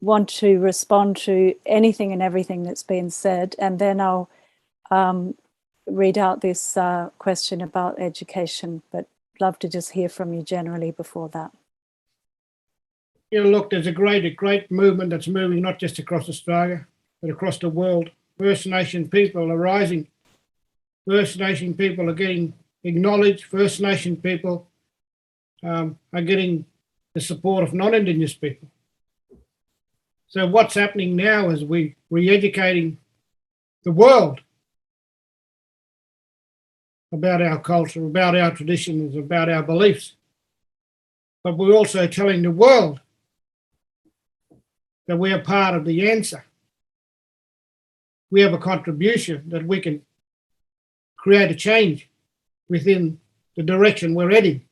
want to respond to anything and everything that's been said, and then I'll read out this question about education, but love to just hear from you generally before that. You know, look, there's a great movement that's moving not just across Australia, but across the world. First Nation people are rising. First Nation people are getting acknowledged. First Nation people are getting the support of non-Indigenous people. So what's happening now is we're re-educating the world about our culture, about our traditions, about our beliefs. But we're also telling the world that we are part of the answer. We have a contribution, that we can create a change within the direction we're heading.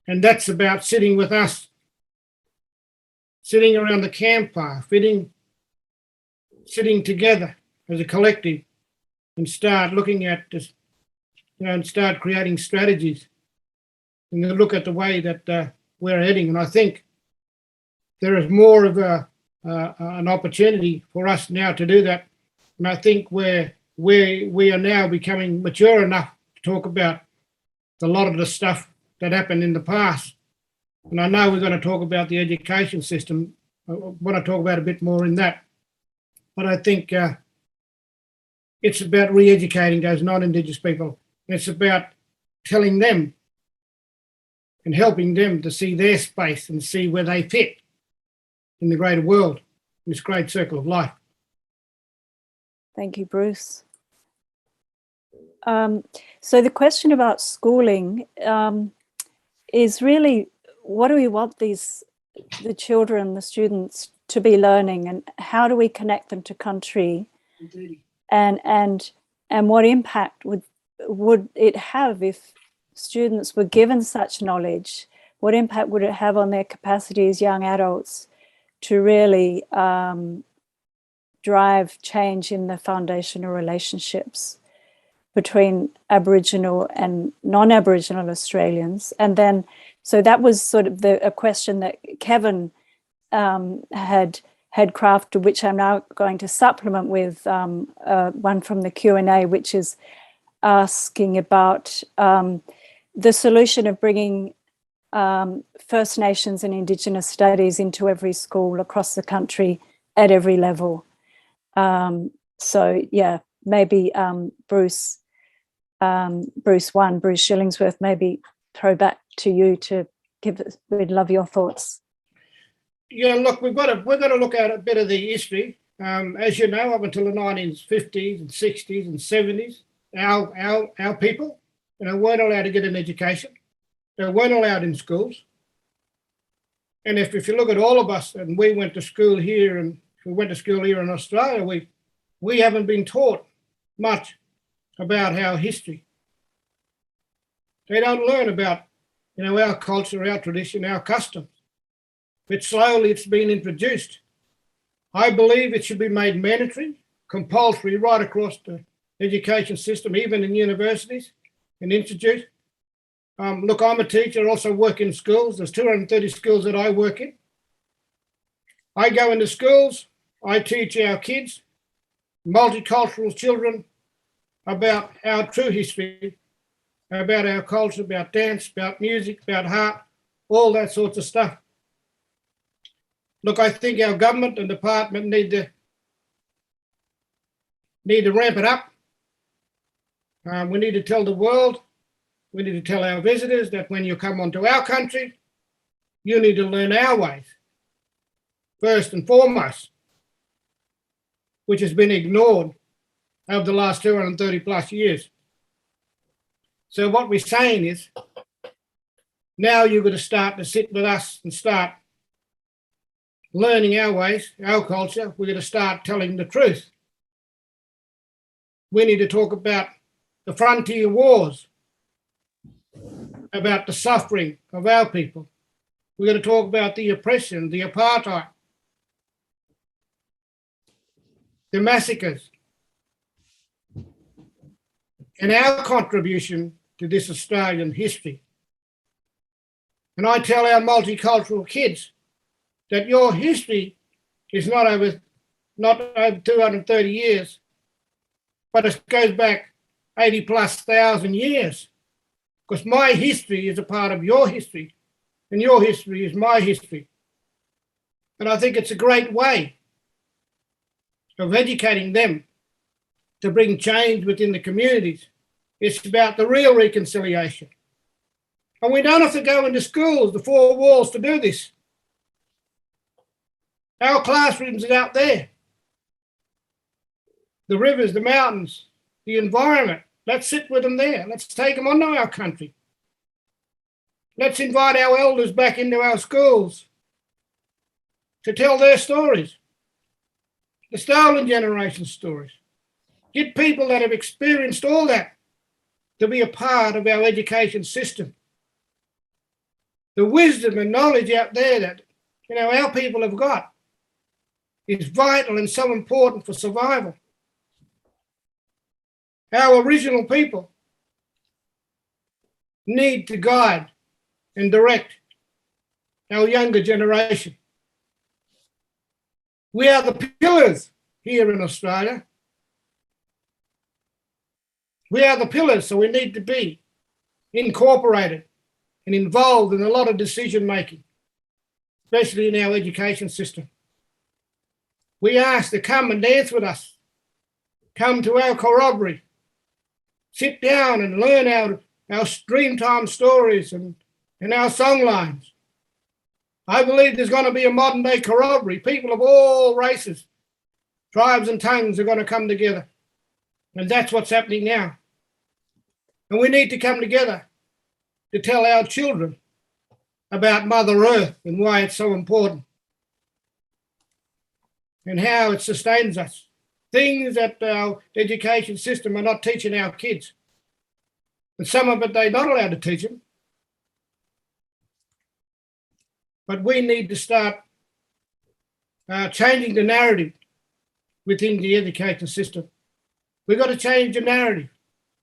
And that's about sitting with us, sitting around the campfire, sitting together as a collective, and start looking at this, and start creating strategies, and then look at the way that we're heading. And I think there is more of an opportunity for us now to do that. And I think we are now becoming mature enough to talk about a lot of the stuff that happened in the past. And I know we're going to talk about the education system. I want to talk about a bit more in that. But I think it's about re-educating those non-Indigenous people. It's about telling them and helping them to see their space and see where they fit in the greater world, in this great circle of life. Thank you, Bruce. So the question about schooling is really, what do we want the children, the students to be learning, and how do we connect them to country? Indeed. And what impact would it have if students were given such knowledge? What impact would it have on their capacity as young adults to really drive change in the foundational relationships between Aboriginal and non-Aboriginal Australians? And then, so that was sort of a question that Kevin had crafted, which I'm now going to supplement with one from the Q&A, which is asking about the solution of bringing First Nations and Indigenous studies into every school across the country at every level. So yeah, maybe Bruce Shillingsworth, maybe throw back to you to give us, we'd love your thoughts. Yeah, look, we're going to look at a bit of the history. As you know, up until the 1950s and 60s and 70s, our people, weren't allowed to get an education. They weren't allowed in schools. And if you look at all of us, and we went to school here, and we went to school here in Australia, we haven't been taught much about our history. They don't learn about, our culture, our tradition, our customs. but slowly it's been introduced. I believe it should be made mandatory, compulsory right across the education system, even in universities and institutes. Look, I'm a teacher, also work in schools. There's 230 schools that I work in. I go into schools, I teach our kids, multicultural children, about our true history, about our culture, about dance, about music, about art, all that sorts of stuff. Look, I think our government and department need to ramp it up. We need to tell the world, we need to tell our visitors that when you come onto our country, you need to learn our ways, first and foremost, which has been ignored over the last 230 plus years. So what we're saying is, now you've got to start to sit with us and start learning our ways, our culture. We're going to start telling the truth. We need to talk about the frontier wars, about the suffering of our people. We're going to talk about the oppression, the apartheid, the massacres, and our contribution to this Australian history. And I tell our multicultural kids that your history is not over 230 years, but it goes back 80 plus thousand years, because my history is a part of your history, and your history is my history. And I think it's a great way of educating them to bring change within the communities. It's about the real reconciliation. And we don't have to go into schools, the four walls, to do this. Our classrooms are out there. The rivers, the mountains, the environment. Let's sit with them there. Let's take them onto our country. Let's invite our elders back into our schools to tell their stories, the stolen generation stories. Get people that have experienced all that to be a part of our education system. The wisdom and knowledge out there that our people have got is vital and so important for survival. Our original people need to guide and direct our younger generation. We are the pillars here in Australia. We are the pillars, so we need to be incorporated and involved in a lot of decision making, especially in our education system. We ask to come and dance with us, come to our corroboree, sit down and learn our Dreamtime stories and our songlines. I believe there's going to be a modern day corroboree. People of all races, tribes and tongues are going to come together. And that's what's happening now. And we need to come together to tell our children about Mother Earth and why it's so important and how it sustains us. Things that our education system are not teaching our kids. And some of it they're not allowed to teach them. But we need to start changing the narrative within the education system. We've got to change the narrative.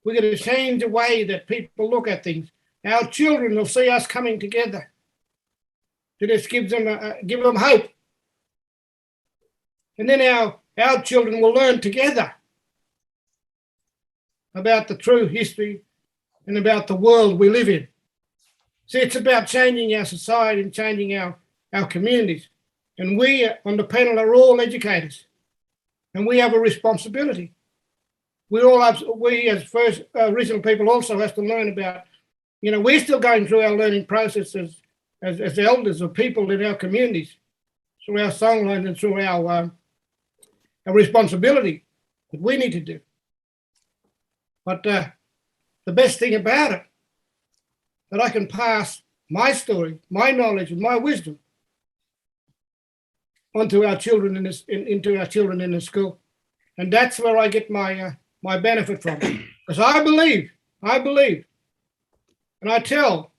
We've got to change the way that people look at things. Our children will see us coming together. So this gives them hope. And then our children will learn together about the true history and about the world we live in. See, it's about changing our society and changing our communities. And we on the panel are all educators. And we have a responsibility. We as first original people also have to learn about, we're still going through our learning process as elders of people in our communities, through our songlines and through our responsibility that we need to do. But the best thing about it, that I can pass my story, my knowledge and my wisdom onto our children into our children in the school. And that's where I get my benefit from. Because I believe, and I tell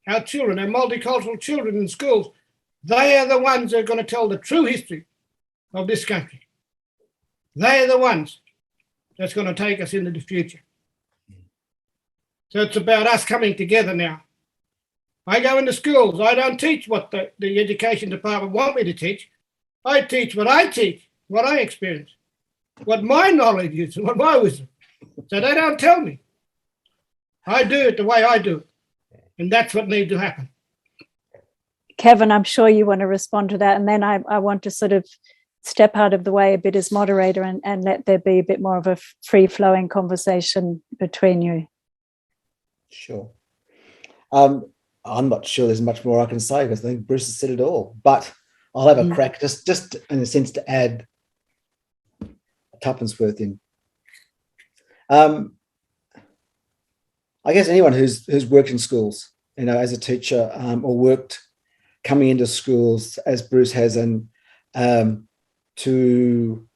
our children, our multicultural children in schools, They are the ones that are going to tell the true history of this country. They are the ones that's going to take us into the future. So it's about us coming together now. I go into schools. I don't teach what the education department want me to teach. I teach, what I experience, what my knowledge is, what my wisdom. So they don't tell me. I do it the way I do it. And that's what needs to happen. Kevin, I'm sure you want to respond to that. And then I want to sort of step out of the way a bit as moderator and let there be a bit more of a free-flowing conversation between you. Sure. I'm not sure there's much more I can say because I think Bruce has said it all. But I'll have a crack, just in a sense, to add a tuppence worth in. I guess anyone who's worked in schools, as a teacher, or worked coming into schools as Bruce has, and to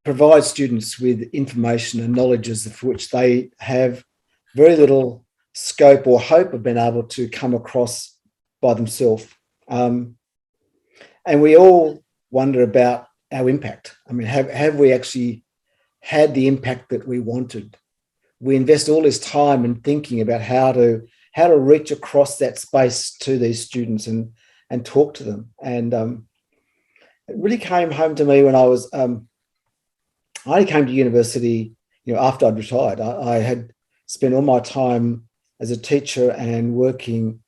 provide students with information and knowledges for which they have very little scope or hope of being able to come across by themselves. And we all wonder about our impact. I mean, have we actually had the impact that we wanted? We invest all this time in thinking about how to reach across that space to these students and talk to them. And it really came home to me when I only came to university, after I'd retired. I had spent all my time as a teacher and working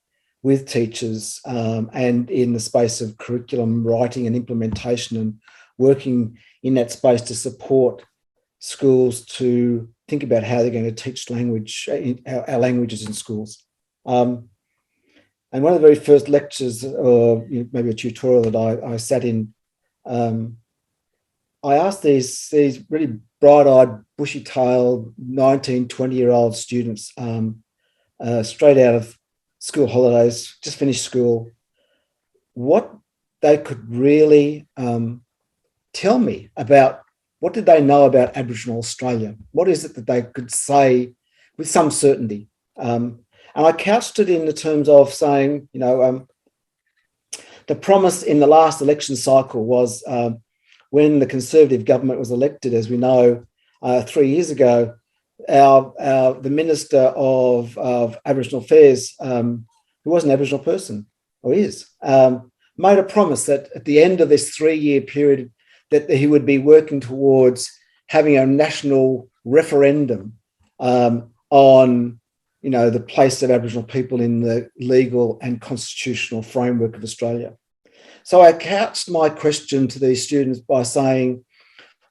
with teachers and in the space of curriculum writing and implementation, and working in that space to support schools to think about how they're going to teach language, our languages in schools. And one of the very first lectures, or maybe a tutorial that I sat in, I asked these really bright-eyed, bushy-tailed 19, 20-year-old students straight out of school holidays, just finished school, what they could really tell me about, what did they know about Aboriginal Australia? What is it that they could say with some certainty? And I couched it in the terms of saying, the promise in the last election cycle was when the Conservative government was elected, as we know, 3 years ago, the Minister of Aboriginal Affairs, who was an Aboriginal person, or is, made a promise that at the end of this 3-year period that he would be working towards having a national referendum on, the place of Aboriginal people in the legal and constitutional framework of Australia. So I couched my question to these students by saying,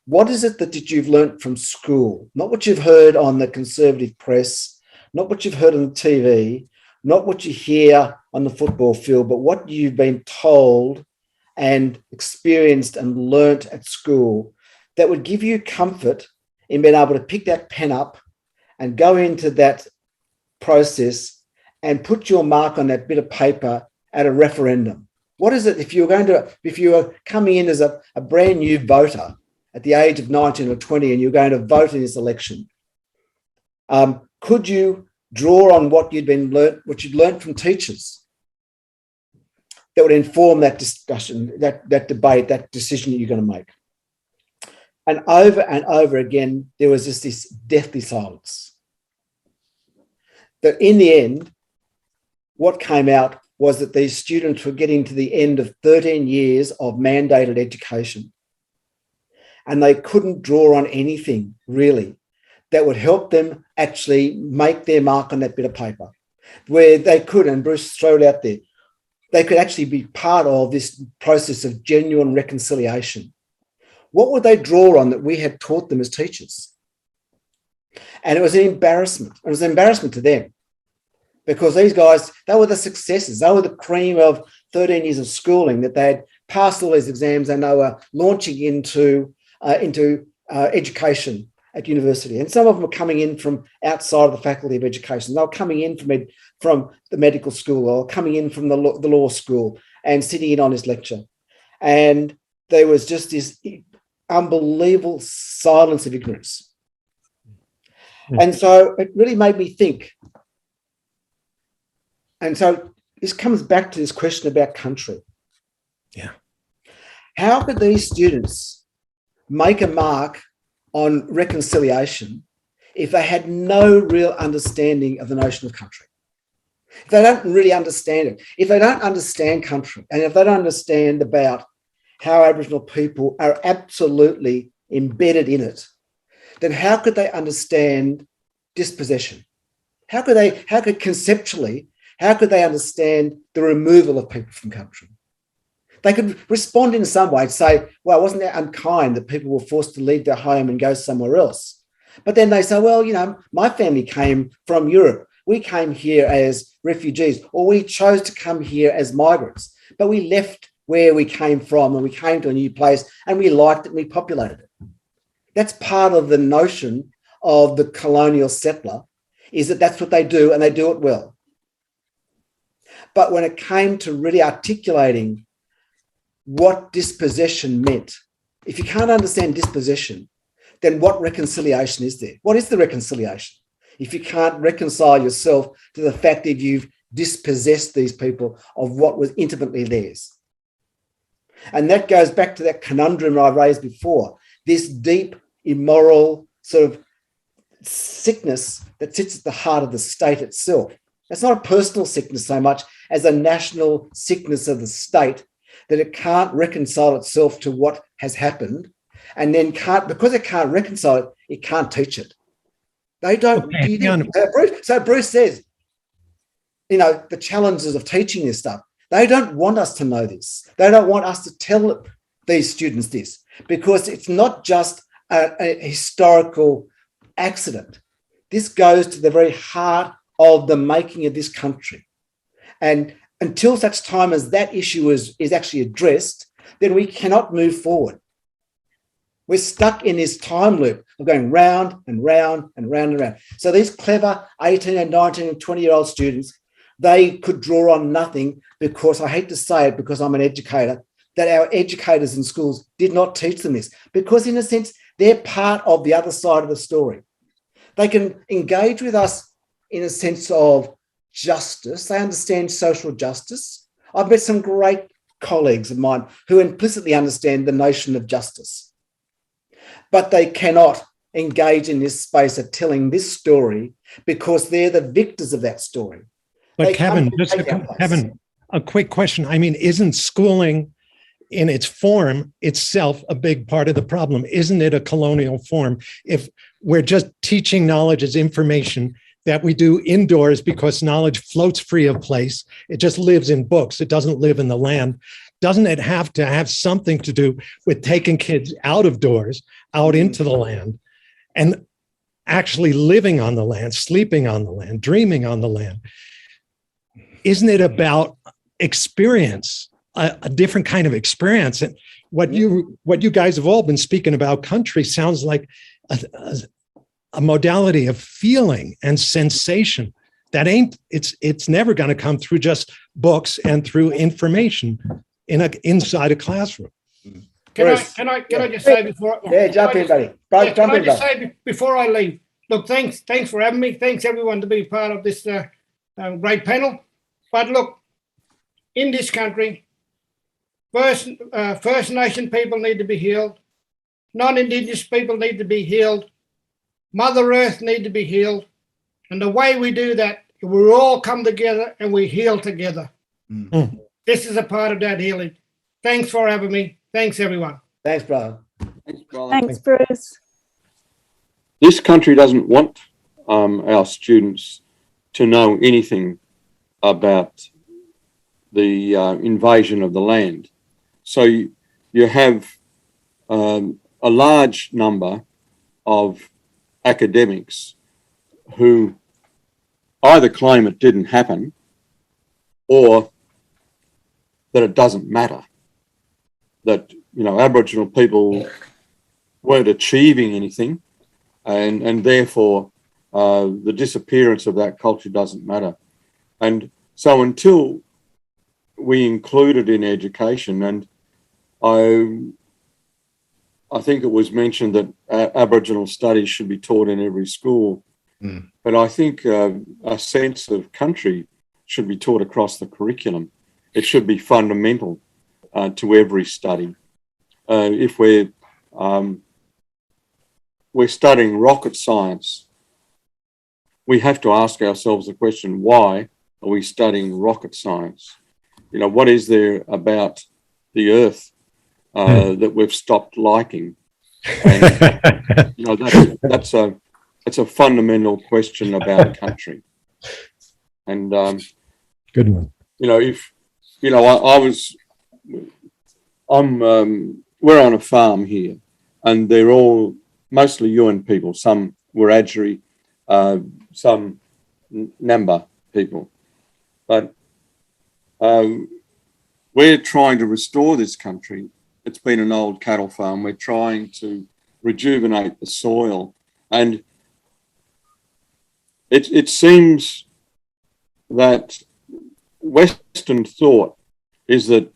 what is it that you've learnt from school? Not what you've heard on the Conservative press, not what you've heard on the TV, not what you hear on the football field, but what you've been told and experienced and learnt at school that would give you comfort in being able to pick that pen up and go into that process and put your mark on that bit of paper at a referendum. What is it if you were coming in as a brand new voter at the age of 19 or 20 and you're going to vote in this election? Could you draw on what you'd learnt from teachers that would inform that discussion, that debate, that decision that you're going to make? And over again, there was just this deathly silence. That in the end, what came out was that these students were getting to the end of 13 years of mandated education, and they couldn't draw on anything really that would help them actually make their mark on that bit of paper, where they could, and Bruce threw it out there, they could actually be part of this process of genuine reconciliation. What would they draw on that we had taught them as teachers? And it was an embarrassment. It was an embarrassment to them, because these guys, they were the successes. They were the cream of 13 years of schooling, that they had passed all these exams and they were launching into education at university. And some of them were coming in from outside of the Faculty of Education. They were coming in from the medical school, or coming in from the law school and sitting in on this lecture. And there was just this unbelievable silence of ignorance. And so it really made me think. And so this comes back to this question about country. Yeah. How could these students make a mark on reconciliation if they had no real understanding of the notion of country? If they don't really understand it, if they don't understand country, and if they don't understand about how Aboriginal people are absolutely embedded in it, then how could they understand dispossession? How could they conceptually, how could they understand the removal of people from country? They could respond in some way, say, well, wasn't that unkind that people were forced to leave their home and go somewhere else? But then they say, well, you know, my family came from Europe. We came here as refugees, or we chose to come here as migrants, but we left where we came from and we came to a new place and we liked it and we populated it. That's part of the notion of the colonial settler, is that that's what they do and they do it well. But when it came to really articulating what dispossession meant, if you can't understand dispossession, then what reconciliation is there? What is the reconciliation? If you can't reconcile yourself to the fact that you've dispossessed these people of what was intimately theirs. And that goes back to that conundrum I raised before, this deep, immoral sort of sickness that sits at the heart of the state itself. It's not a personal sickness so much as a national sickness of the state, that it can't reconcile itself to what has happened, and then because it can't reconcile it, it can't teach it. They don't. Okay, so Bruce says, you know, the challenges of teaching this stuff. They don't want us to know this. They don't want us to tell these students this, because it's not just a historical accident. This goes to the very heart of the making of this country. And until such time as that issue is actually addressed, then we cannot move forward. We're stuck in this time loop of going round and round and round and round. So these clever 18 and 19 and 20-year-old students, they could draw on nothing, because I hate to say it, because I'm an educator, that our educators in schools did not teach them this, because in a sense, they're part of the other side of the story. They can engage with us in a sense of justice. They understand social justice. I've met some great colleagues of mine who implicitly understand the notion of justice, but they cannot engage in this space of telling this story because they're the victors of that story. But Kevin, a quick question. I mean, isn't schooling in its form itself a big part of the problem? Isn't it a colonial form? If we're just teaching knowledge as information that we do indoors because knowledge floats free of place, it just lives in books, it doesn't live in the land. Doesn't it have to have something to do with taking kids out of doors, out into the land, and actually living on the land, sleeping on the land, dreaming on the land? Isn't it about experience, a different kind of experience? And what you guys have all been speaking about, country, sounds like a modality of feeling and sensation that it's never going to come through just books and through information inside a classroom. Can I just say before? Yeah, jump in, buddy. Can I just say before I leave? Look, thanks for having me. Thanks everyone to be part of this great panel. But look, in this country, First Nation people need to be healed. Non-Indigenous people need to be healed. Mother Earth need to be healed. And the way we do that, we all come together and we heal together. Mm. This is a part of that healing. Thanks for having me. Thanks, everyone. Thanks, brother. Thanks, Bruce. This country doesn't want our students to know anything about the invasion of the land. So you have a large number of academics who either claim it didn't happen or that it doesn't matter, that, you know, Aboriginal people weren't achieving anything, and therefore the disappearance of that culture doesn't matter. And so until we include it in education, and I think it was mentioned that Aboriginal studies should be taught in every school, but I think a sense of country should be taught across the curriculum. It should be fundamental to every study. If we're studying rocket science, we have to ask ourselves the question, why are we studying rocket science? You know, what is there about the Earth that we've stopped liking? And, you know, that's a fundamental question about country. And good one. You know, if you know, we're on a farm here, and they're all mostly Yuin people. Some Wiradjuri, some Namba people, but we're trying to restore this country. It's been an old cattle farm. We're trying to rejuvenate the soil, and it seems that Western thought is that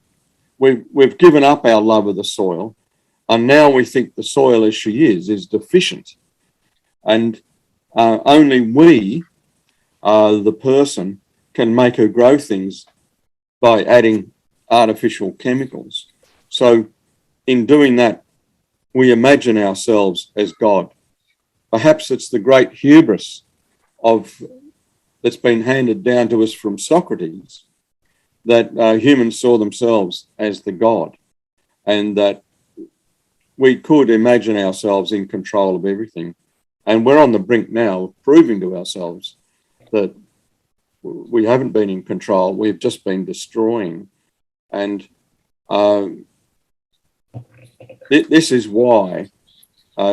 we've given up our love of the soil, and now we think the soil as she is deficient, and only we, the person, can make her grow things by adding artificial chemicals. So in doing that, we imagine ourselves as God. Perhaps it's the great hubris that's been handed down to us from Socrates, that humans saw themselves as the God, and that we could imagine ourselves in control of everything. And we're on the brink now of proving to ourselves that we haven't been in control, we've just been destroying. And this is why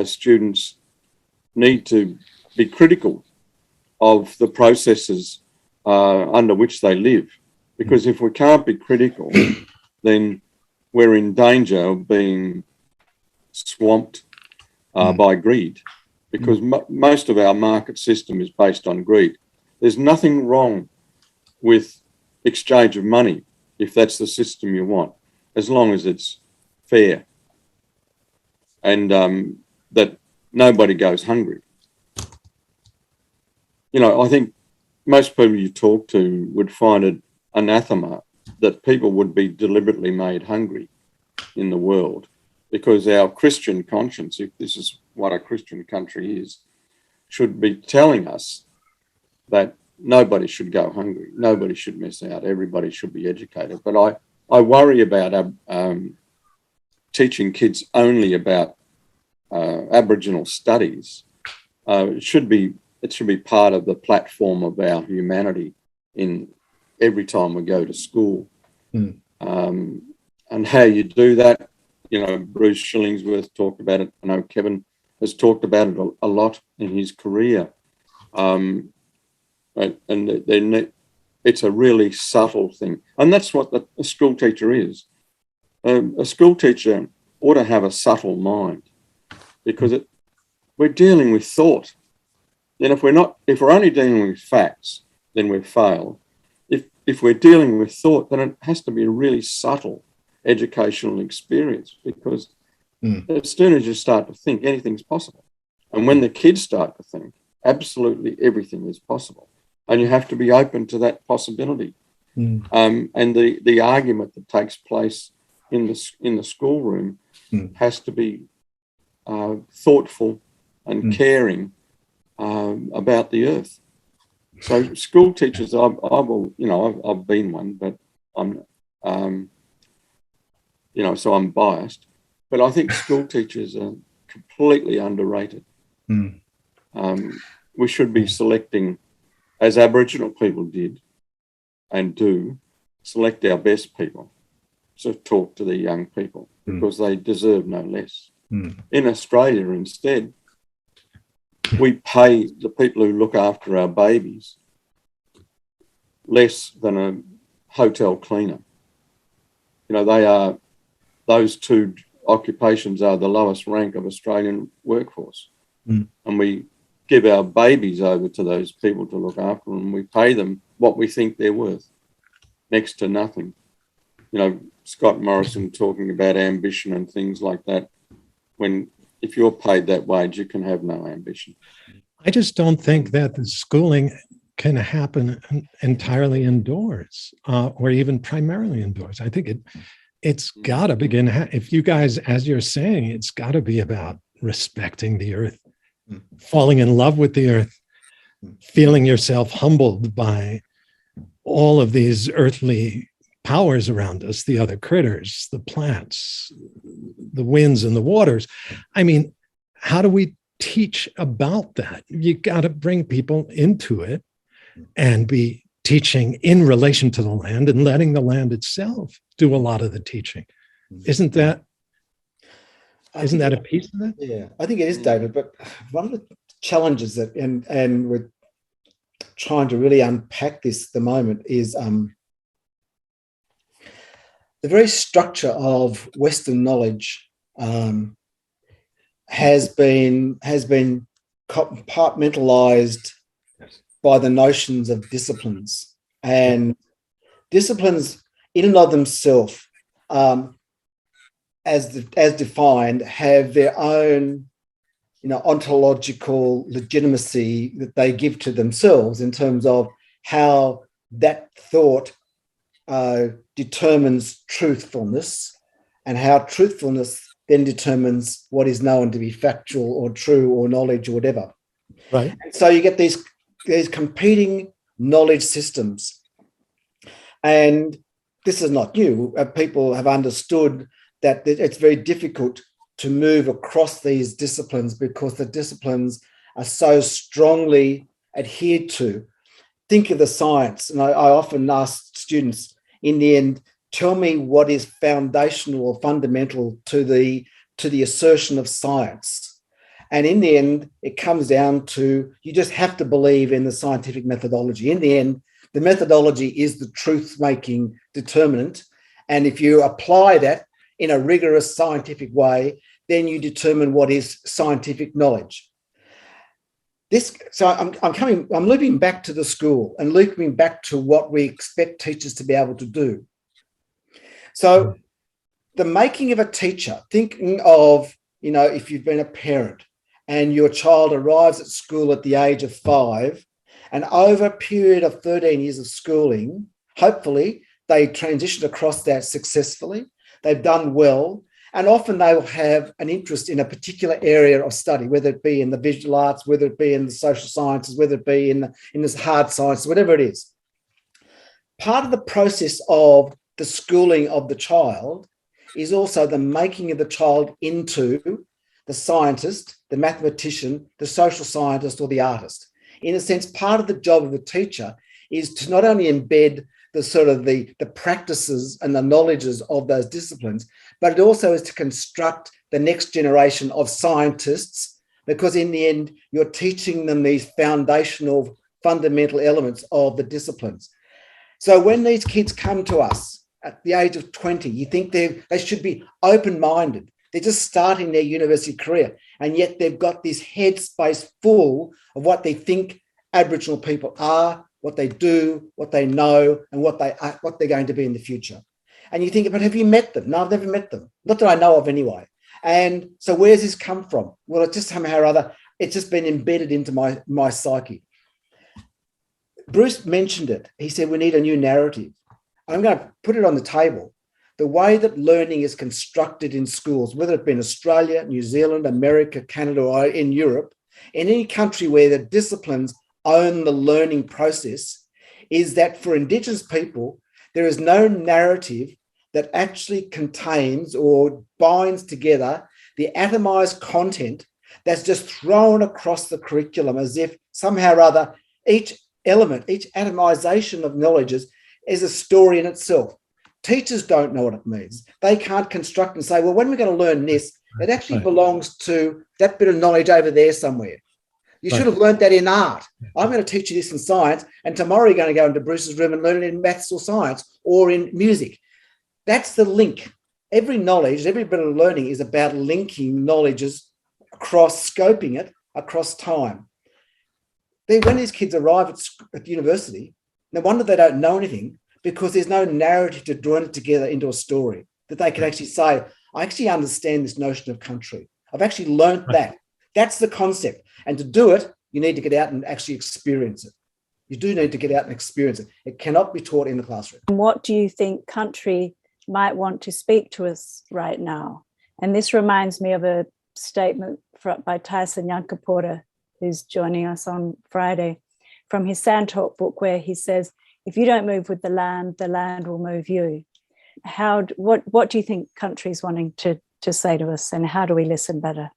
students need to be critical of the processes under which they live. Because if we can't be critical, then we're in danger of being swamped by greed, because most of our market system is based on greed. There's nothing wrong with exchange of money if that's the system you want, as long as it's fair and that nobody goes hungry. You know, I think most people you talk to would find it anathema that people would be deliberately made hungry in the world, because our Christian conscience, if this is what a Christian country is, should be telling us that nobody should go hungry, nobody should miss out, everybody should be educated. But I worry about teaching kids only about Aboriginal studies. It should be part of the platform of our humanity in every time we go to school. And how you do that, you know, Bruce Shillingsworth talked about it. I know Kevin has talked about it a lot in his career. And it's a really subtle thing. And that's what a school teacher is. A school teacher ought to have a subtle mind, because we're dealing with thought. And if we're only dealing with facts, then we've failed. If we're dealing with thought, then it has to be a really subtle educational experience, because as soon as you start to think, anything's possible. And when the kids start to think, absolutely everything is possible. And you have to be open to that possibility. And the argument that takes place in the schoolroom has to be thoughtful and caring about the earth. So school teachers, I've been one, but I'm, so I'm biased. But I think school teachers are completely underrated. We should be selecting, as Aboriginal people did and do, select our best people to talk to the young people, because they deserve no less. In Australia, instead, we pay the people who look after our babies less than a hotel cleaner. You know, those two occupations are the lowest rank of Australian workforce. And we give our babies over to those people to look after them, and we pay them what we think they're worth, next to nothing. You know, Scott Morrison talking about ambition and things like that. If you're paid that wage, you can have no ambition. I just don't think that the schooling can happen entirely indoors, or even primarily indoors. I think it's got to begin. If you guys, as you're saying, it's got to be about respecting the earth, falling in love with the earth, feeling yourself humbled by all of these earthly powers around us, the other critters, the plants, the winds and the waters. I mean, how do we teach about that? You got to bring people into it and be teaching in relation to the land and letting the land itself do a lot of the teaching. Isn't that a piece of it? Yeah, I think it is, David. But one of the challenges that, and we're trying to really unpack this at the moment, is the very structure of Western knowledge has been compartmentalized by the notions of disciplines, and disciplines in and of themselves, as defined, have their own, ontological legitimacy that they give to themselves in terms of how that thought determines truthfulness, and how truthfulness then determines what is known to be factual or true or knowledge or whatever. Right. And so you get these competing knowledge systems. And this is not new. People have understood that it's very difficult to move across these disciplines because the disciplines are so strongly adhered to. Think of the science. And I often ask students, in the end, tell me what is foundational or fundamental to the assertion of science. And in the end, it comes down to, you just have to believe in the scientific methodology. In the end, the methodology is the truth-making determinant. And if you apply that in a rigorous scientific way, then you determine what is scientific knowledge. So I'm looping back to the school and looping back to what we expect teachers to be able to do. So the making of a teacher, thinking of, if you've been a parent and your child arrives at school at the age of 5, and over a period of 13 years of schooling, hopefully they transition across that successfully, they've done well, and often they will have an interest in a particular area of study, whether it be in the visual arts, whether it be in the social sciences, whether it be in the hard sciences, whatever it is. Part of the process of the schooling of the child is also the making of the child into the scientist, the mathematician, the social scientist, or the artist. In a sense, part of the job of the teacher is to not only embed the practices and the knowledges of those disciplines, but it also is to construct the next generation of scientists, because in the end, you're teaching them these foundational, fundamental elements of the disciplines. So when these kids come to us at the age of 20, you think they should be open-minded. They're just starting their university career, and yet they've got this headspace full of what they think Aboriginal people are, what they do, what they know, and what they're going to be in the future. And you think, but have you met them? No, I've never met them. Not that I know of anyway. And so where's this come from? Well, it just somehow or other, it's just been embedded into my psyche. Bruce mentioned it. He said, we need a new narrative. I'm going to put it on the table. The way that learning is constructed in schools, whether it be in Australia, New Zealand, America, Canada, or in Europe, in any country where the disciplines own the learning process, is that for Indigenous people, there is no narrative that actually contains or binds together the atomized content that's just thrown across the curriculum as if somehow or other each element, each atomization of knowledge is a story in itself. Teachers don't know what it means. They can't construct and say, well, when we're going to learn this, it actually belongs to that bit of knowledge over there somewhere. You should have learned that in art. I'm going to teach you this in science, and tomorrow you're going to go into Bruce's room and learn it in maths or science or in music. That's the link. Every knowledge, every bit of learning is about linking knowledges across, scoping it across time. When these kids arrive at university, no wonder they don't know anything, because there's no narrative to join it together into a story that they can actually say, I actually understand this notion of country. I've actually learned that. That's the concept. And to do it, you need to get out and actually experience it. You do need to get out and experience it. It cannot be taught in the classroom. And what do you think country might want to speak to us right now? And this reminds me of a statement by Tyson Yankapora, who's joining us on Friday, from his Sandtalk book, where he says, if you don't move with the land will move you. What do you think country's wanting to say to us, and how do we listen better?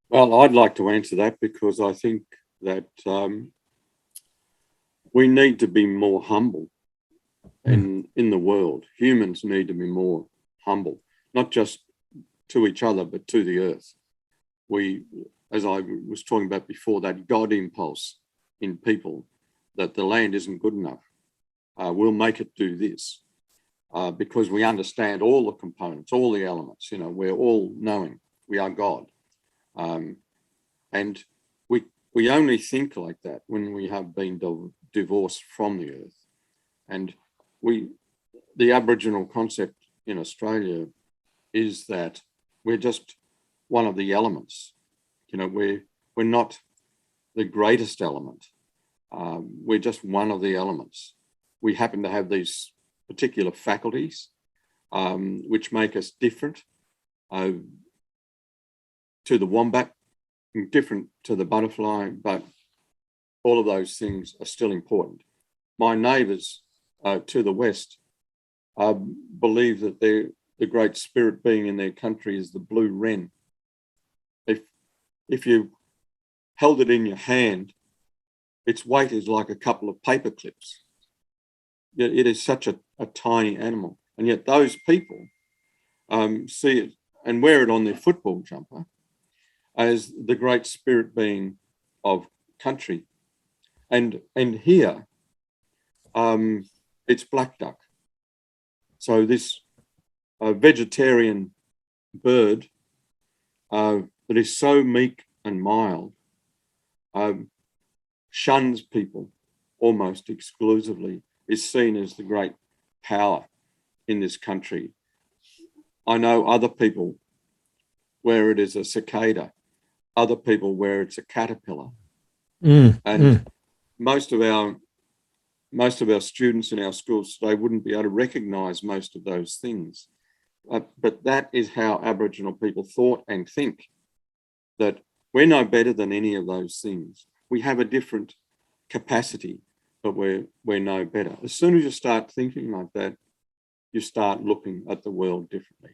Well, I'd like to answer that because I think that we need to be more humble in the world. Humans need to be more humble, not just to each other, but to the earth. We, as I was talking about before, that God impulse in people that the land isn't good enough. We'll make it do this because we understand all the components, all the elements. You know, we're all knowing. We are God. And we only think like that when we have been divorced from the earth. And the Aboriginal concept in Australia is that we're just one of the elements. You know, we're not the greatest element. We're just one of the elements. We happen to have these particular faculties which make us different to the wombat, different to the butterfly, but all of those things are still important. My neighbours to the west believe that the great spirit being in their country is the blue wren. If you held it in your hand, its weight is like a couple of paper clips. It is such a tiny animal, and yet those people see it and wear it on their football jumper as the great spirit being of country. And here, it's black duck. So this vegetarian bird that is so meek and mild shuns people almost exclusively, is seen as the great power in this country. I know other people where it is a cicada, other people where it's a caterpillar. Most of our students in our schools today wouldn't be able to recognise most of those things. But that is how Aboriginal people thought and think, that we're no better than any of those things. We have a different capacity, but we're no better. As soon as you start thinking like that, you start looking at the world differently.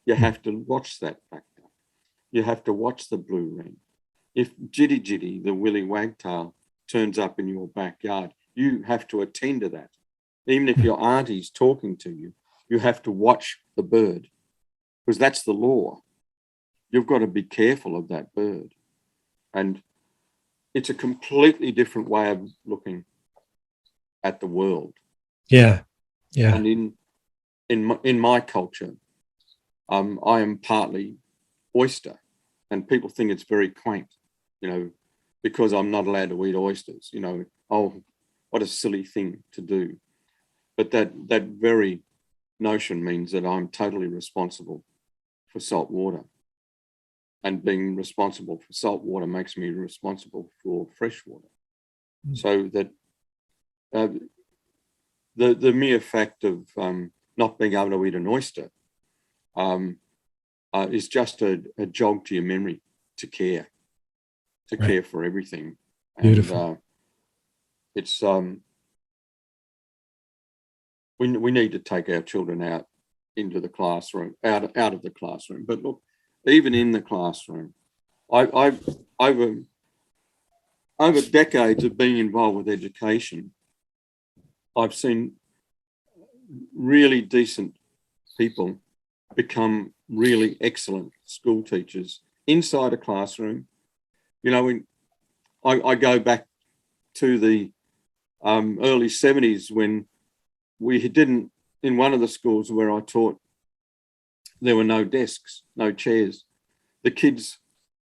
You have to watch that black duck. You have to watch the blue wren. If Jitty Jitty, the willy wagtail, turns up in your backyard, you have to attend to that. Even if your auntie's talking to you, you have to watch the bird, because that's the law. You've got to be careful of that bird. And it's a completely different way of looking at the world. Yeah. And in my culture, I am partly oyster, and people think it's very quaint, you know, because I'm not allowed to eat oysters, you know. Oh, what a silly thing to do. But that very notion means that I'm totally responsible for salt water. And being responsible for salt water makes me responsible for fresh water. So that the mere fact of not being able to eat an oyster is just a jog to your memory to care for everything. Beautiful. And it's we need to take our children out into the classroom, out of the classroom. But look, even in the classroom, I've over decades of being involved with education, I've seen really decent people become really excellent school teachers inside a classroom. You know, when I go back to the early 70s when we didn't, in one of the schools where I taught, there were no desks, no chairs. The kids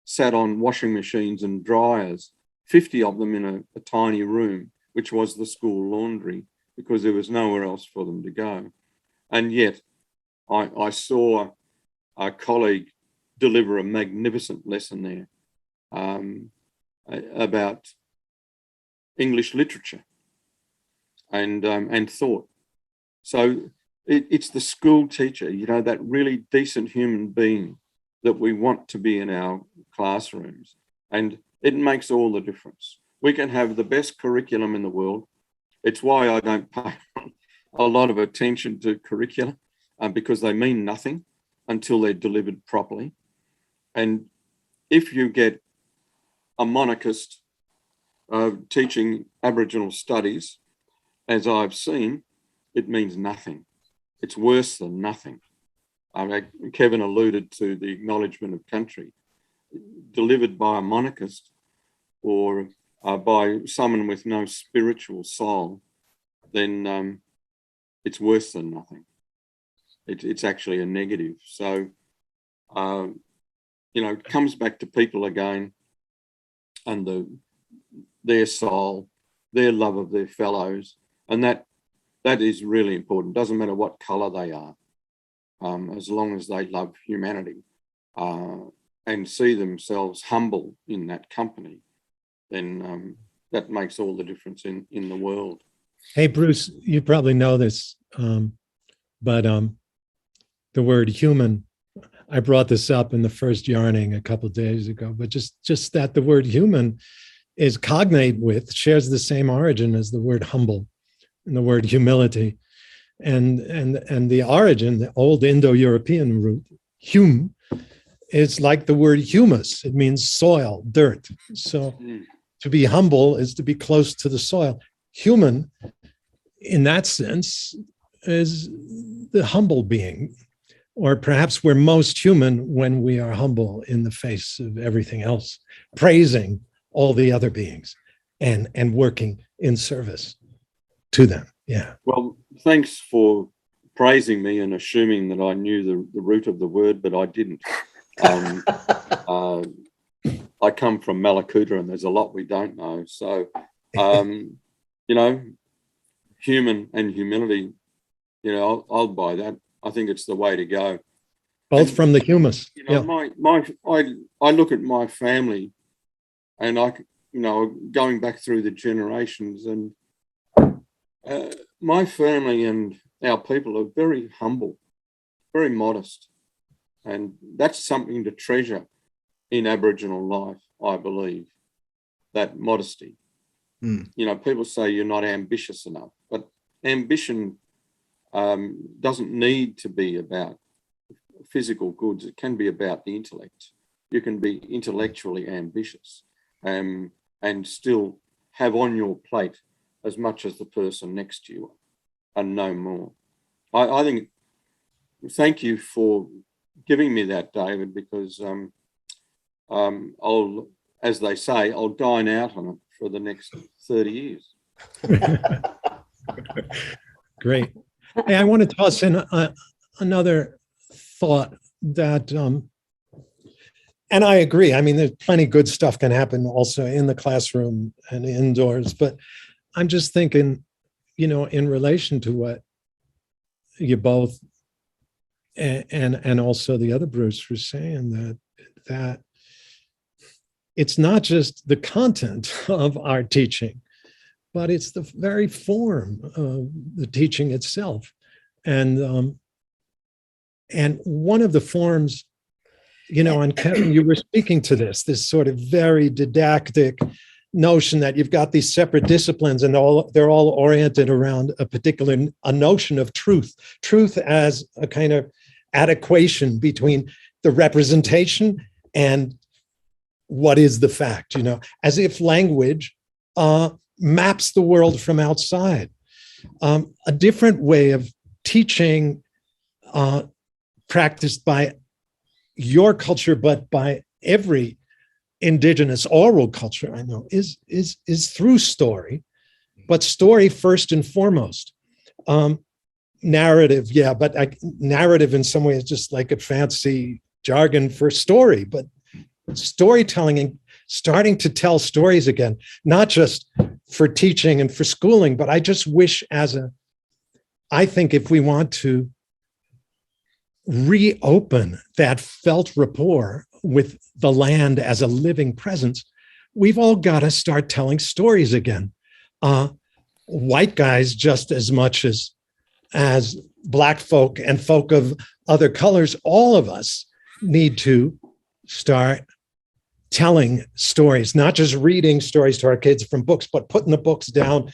sat on washing machines and dryers, 50 of them in a tiny room, which was the school laundry, because there was nowhere else for them to go. And yet I saw a colleague deliver a magnificent lesson there. about English literature and thought. So it's the school teacher, you know, that really decent human being that we want to be in our classrooms. And it makes all the difference. We can have the best curriculum in the world. It's why I don't pay a lot of attention to curricula, because they mean nothing until they're delivered properly. And if you get a monarchist teaching Aboriginal studies, as I've seen, it means nothing. It's worse than nothing. Kevin alluded to the acknowledgement of country. Delivered by a monarchist or by someone with no spiritual soul, then it's worse than nothing. It's actually a negative. So, you know, it comes back to people again and their soul, their love of their fellows, and that is really important. Doesn't matter what colour they are, as long as they love humanity and see themselves humble in that company, then that makes all the difference in the world. Hey, Bruce, you probably know this, but the word human, I brought this up in the first yarning a couple of days ago, but just that the word human is cognate with, shares the same origin as the word humble and the word humility. And the origin, the old Indo-European root, hum, is like the word humus. It means soil, dirt. So to be humble is to be close to the soil. Human, in that sense, is the humble being, or perhaps we're most human when we are humble in the face of everything else, praising all the other beings and working in service to them. Yeah. Well, thanks for praising me and assuming that I knew the root of the word, but I didn't. I come from Malakuta and there's a lot we don't know. So, you know, human and humility, you know, I'll buy that. I think it's the way to go. Both and, from the humus. You know, yeah. I look at my family and you know, going back through the generations, and my family and our people are very humble, very modest. And that's something to treasure in Aboriginal life, I believe, that modesty. You know, people say you're not ambitious enough, but ambition doesn't need to be about physical goods. It can be about the intellect. You can be intellectually ambitious and still have on your plate as much as the person next to you and no more. I think, thank you for giving me that, David, because I'll, as they say, I'll dine out on it for the next 30 years. Great. Hey, I want to toss in another thought that, and I agree. I mean, there's plenty of good stuff can happen also in the classroom and indoors, but I'm just thinking, you know, in relation to what you both and also the other Bruce was saying, that it's not just the content of our teaching, but it's the very form of the teaching itself. And one of the forms, you know, and Kevin, you were speaking to this sort of very didactic notion that you've got these separate disciplines and they're all oriented around a notion of truth as a kind of adequation between the representation and what is the fact, you know, as if language maps the world from outside. A different way of teaching practiced by your culture, but by every Indigenous oral culture I know is through story, but story first and foremost. Narrative, yeah, but narrative in some ways is just like a fancy jargon for story, but storytelling and starting to tell stories again, not just for teaching and for schooling, but I just wish I think if we want to reopen that felt rapport with the land as a living presence, we've all got to start telling stories again. White guys just as much as Black folk and folk of other colors, all of us need to start telling stories, not just reading stories to our kids from books, but putting the books down,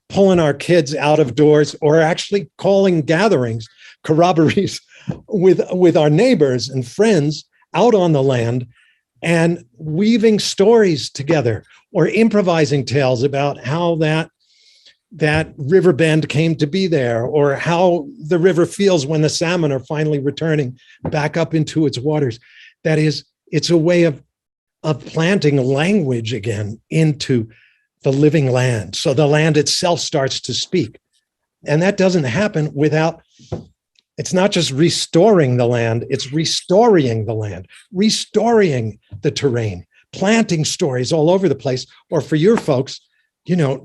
pulling our kids out of doors, or actually calling gatherings, corroborees with our neighbors and friends out on the land and weaving stories together or improvising tales about how that river bend came to be there, or how the river feels when the salmon are finally returning back up into its waters. That is, it's a way of planting language again into the living land. So the land itself starts to speak. And that doesn't happen without, it's not just restoring the land, it's restoring the land, restoring the terrain, planting stories all over the place, or for your folks,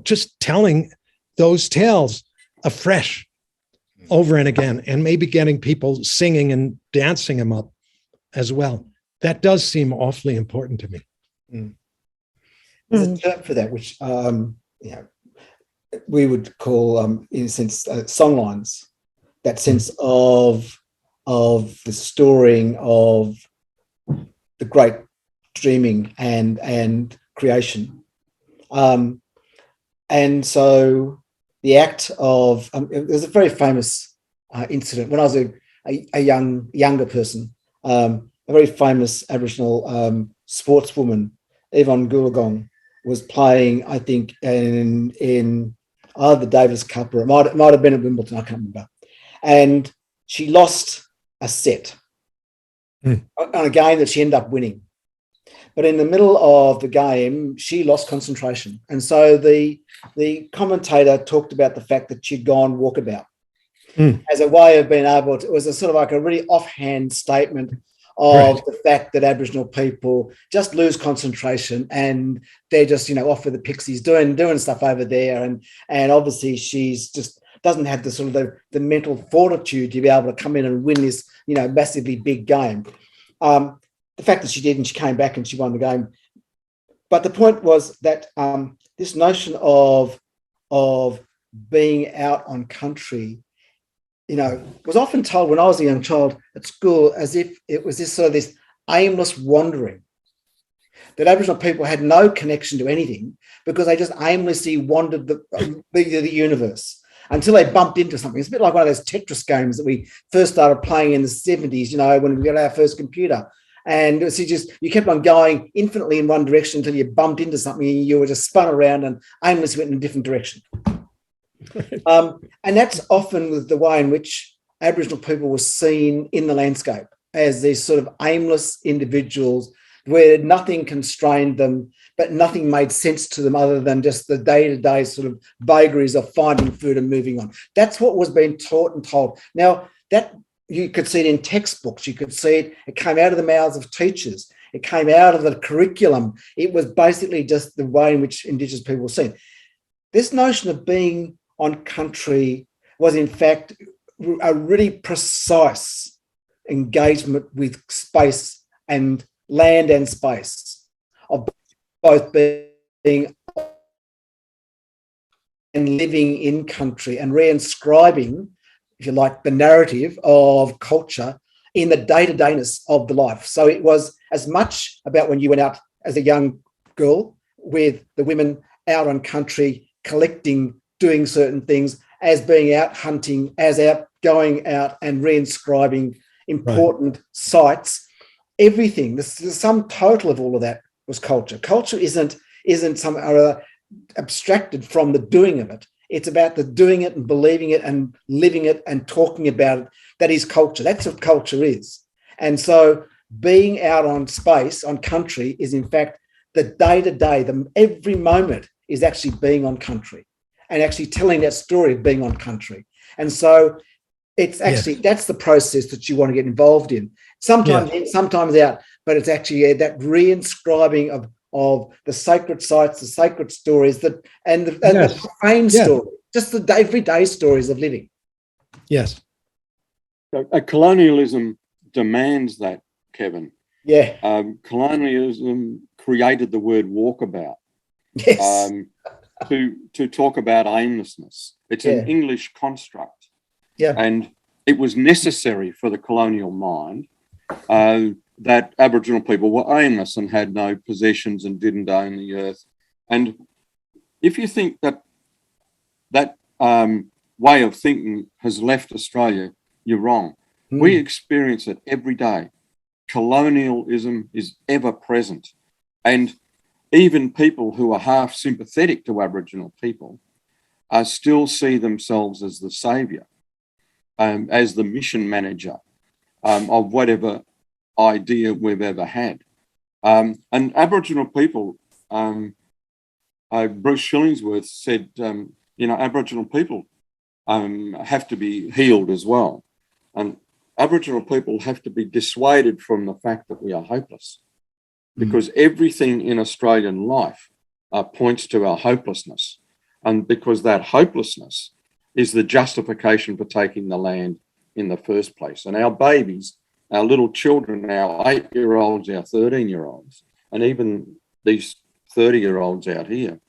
just telling those tales afresh over and again, and maybe getting people singing and dancing them up as well. That does seem awfully important to me. There's a term for that, which we would call, in a sense, songlines. That sense of the storing of the great dreaming and creation, and so the act of there's a very famous incident when I was a younger person. A very famous Aboriginal sportswoman, Yvonne Goolagong, was playing, I think, in either the Davis Cup or it might have been at Wimbledon, I can't remember. And she lost a set on a game that she ended up winning. But in the middle of the game, she lost concentration. And so the commentator talked about the fact that she'd gone walkabout as a way of being able to, it was a sort of like a really offhand statement of the fact that Aboriginal people just lose concentration and they're just, off with the pixies doing stuff over there. And obviously she's just doesn't have the sort of the mental fortitude to be able to come in and win this, massively big game. The fact that she did, and she came back and she won the game. But the point was that this notion of being out on country, was often told when I was a young child at school as if it was this aimless wandering, that Aboriginal people had no connection to anything because they just aimlessly wandered the universe until they bumped into something. It's a bit like one of those Tetris games that we first started playing in the 70s, when we got our first computer. And so you kept on going infinitely in one direction until you bumped into something and you were just spun around and aimlessly went in a different direction. And that's often the way in which Aboriginal people were seen in the landscape, as these sort of aimless individuals where nothing constrained them, but nothing made sense to them other than just the day-to-day sort of vagaries of finding food and moving on. That's what was being taught and told. Now, that you could see it in textbooks. You could see it came out of the mouths of teachers. It came out of the curriculum. It was basically just the way in which Indigenous people were seen. This notion of being on country was, in fact, a really precise engagement with space and land and space, of both being and living in country and reinscribing, if you like, the narrative of culture in the day-to-dayness of the life. So it was as much about when you went out as a young girl with the women out on country collecting, doing certain things, as being out hunting, as out going out and reinscribing important sites. Everything, the sum total of all of that was culture. Culture isn't some abstracted from the doing of it. It's about the doing it and believing it and living it and talking about it. That is culture. That's what culture is. And so being out on space, on country, is in fact the day-to-day, every moment is actually being on country and actually telling that story of being on country. And so it's actually, that's the process that you want to get involved in. Sometimes in, sometimes out, but it's actually that reinscribing of the sacred sites, the sacred stories, the profane story, just the everyday stories of living. Yes. Colonialism demands that, Kevin. Yeah. Colonialism created the word walkabout Yes. to talk about aimlessness. It's an English construct. Yeah. And it was necessary for the colonial mind that Aboriginal people were aimless and had no possessions and didn't own the earth. And if you think that way of thinking has left Australia, you're wrong. We experience it every day. Colonialism is ever present. And even people who are half sympathetic to Aboriginal people still see themselves as the saviour, as the mission manager of whatever idea we've ever had. And Aboriginal people, Bruce Shillingsworth said, Aboriginal people have to be healed as well. And Aboriginal people have to be dissuaded from the fact that we are hopeless, because everything in Australian life points to our hopelessness. And because that hopelessness is the justification for taking the land in the first place. And our babies, our little children, our 8-year-olds, our 13-year-olds, and even these 30-year-olds out here,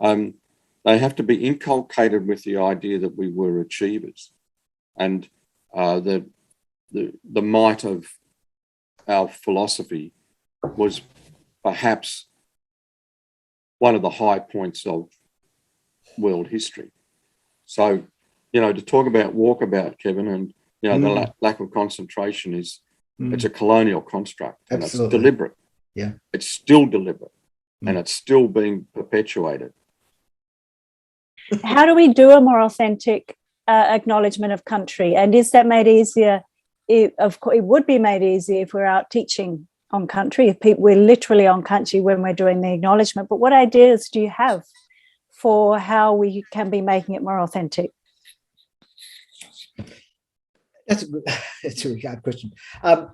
they have to be inculcated with the idea that we were achievers. And the might of our philosophy was perhaps one of the high points of world history. So, to talk about walkabout, Kevin, and, the lack of concentration is, it's a colonial construct. And Absolutely. It's deliberate. Yeah. It's still deliberate and it's still being perpetuated. How do we do a more authentic acknowledgement of country? And is that made easier? Of course, it would be made easier if we're out teaching on country, if we're literally on country when we're doing the acknowledgement. But what ideas do you have for how we can be making it more authentic? That's a really hard question. I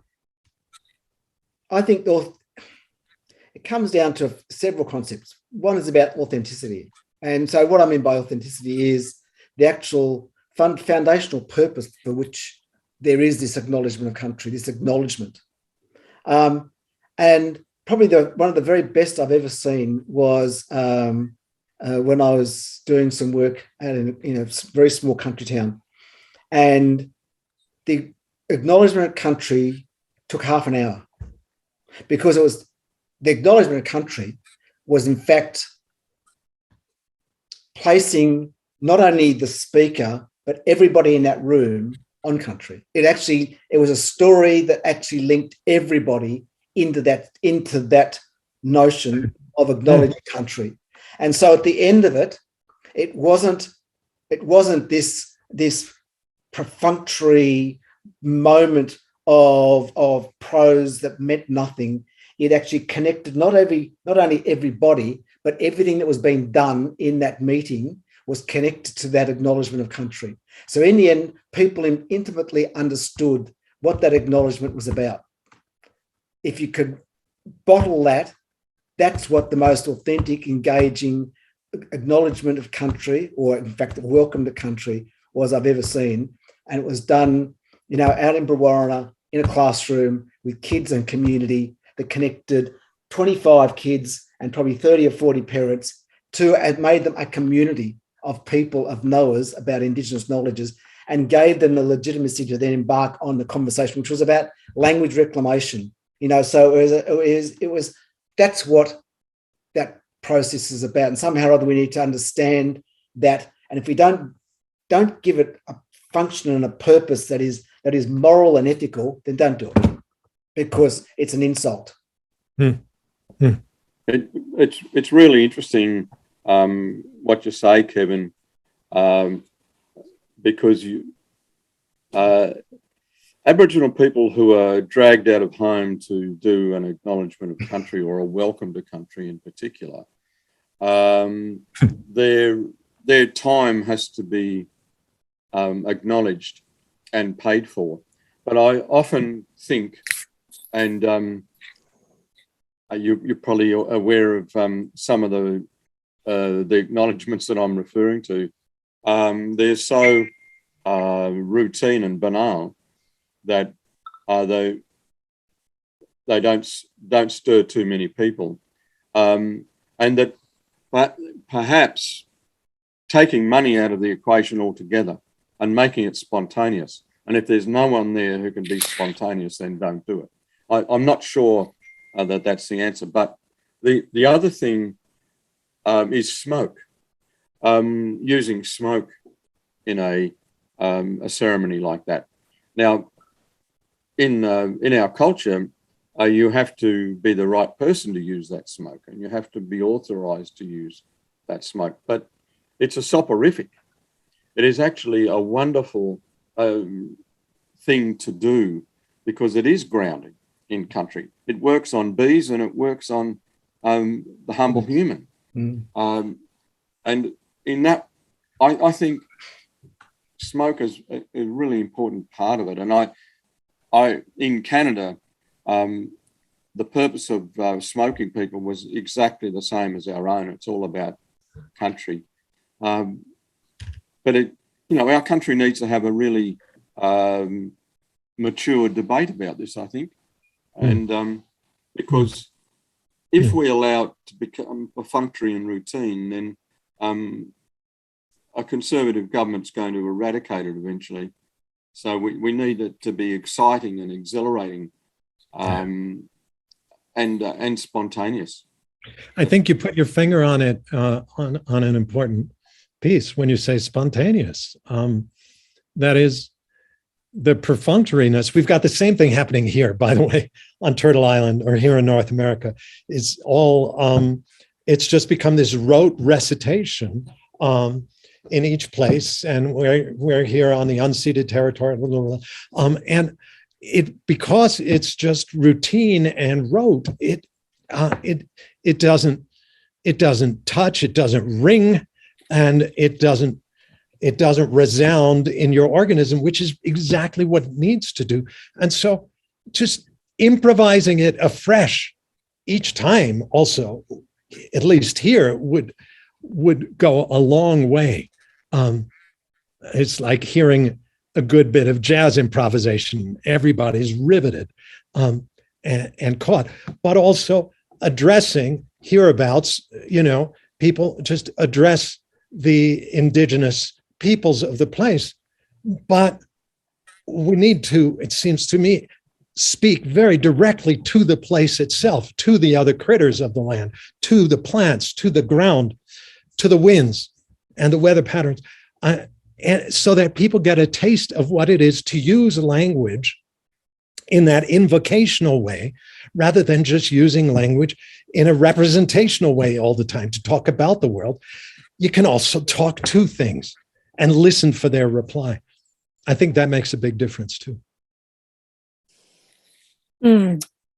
think it comes down to several concepts. One is about authenticity. And so what I mean by authenticity is the actual foundational purpose for which there is this acknowledgement of country, this acknowledgement. And probably one of the very best I've ever seen was when I was doing some work in a very small country town. And the acknowledgement of country took half an hour, because the acknowledgement of country was in fact placing not only the speaker, but everybody in that room on country. It was a story that actually linked everybody into that notion of acknowledging country. And so at the end of it, it wasn't this perfunctory moment of prose that meant nothing. It actually connected not only everybody, but everything that was being done in that meeting was connected to that acknowledgement of country. So in the end, people intimately understood what that acknowledgement was about. If you could bottle that, that's what the most authentic, engaging acknowledgement of country, or in fact, a welcome to country, was I've ever seen. And it was done, out in Brewarrina in a classroom with kids and community that connected 25 kids and probably 30 or 40 parents and made them a community of people, of knowers about Indigenous knowledges, and gave them the legitimacy to then embark on the conversation, which was about language reclamation. So it was that's what that process is about. And somehow or other we need to understand that. And if we don't give it a function and a purpose that is moral and ethical, then don't do it, because it's an insult. It's really interesting what you say, Kevin, because Aboriginal people who are dragged out of home to do an acknowledgement of country, or a welcome to country in particular, their time has to be acknowledged and paid for. But I often think, and you're probably aware of some of the acknowledgements that I'm referring to. They're so routine and banal that they don't stir too many people. and that perhaps taking money out of the equation altogether and making it spontaneous. And if there's no one there who can be spontaneous, then don't do it. I'm not sure that that's the answer. But the other thing is smoke. Using smoke in a ceremony like that. Now, in our culture, you have to be the right person to use that smoke, and you have to be authorized to use that smoke. But it's a soporific. It is actually a wonderful thing to do because it is grounding in country. It works on bees and it works on the humble human. And in that, I think smoke is a really important part of it. And I in Canada, the purpose of smoking people was exactly the same as our own. It's all about country. But our country needs to have a really mature debate about this, I think. And because if we allow it to become perfunctory and routine, then a conservative government's going to eradicate it eventually. So we need it to be exciting and exhilarating and spontaneous. I think you put your finger on it, on an important piece when you say spontaneous. That is the perfunctoriness. We've got the same thing happening here, by the way, on Turtle Island or here in North America. It's all, it's just become this rote recitation in each place. And we're here on the unceded territory. And because it's just routine and rote, it doesn't touch, it doesn't ring, and it doesn't resound in your organism, which is exactly what it needs to do. And so just improvising it afresh each time also, at least here, would go a long way. It's like hearing a good bit of jazz improvisation. Everybody's riveted and caught, but also addressing hereabouts, people just address the indigenous peoples of the place. But we need to, it seems to me, speak very directly to the place itself, to the other critters of the land, to the plants, to the ground, to the winds and the weather patterns, and so that people get a taste of what it is to use language in that invocational way, rather than just using language in a representational way all the time to talk about the world. You can also talk to things and listen for their reply. I think that makes a big difference too.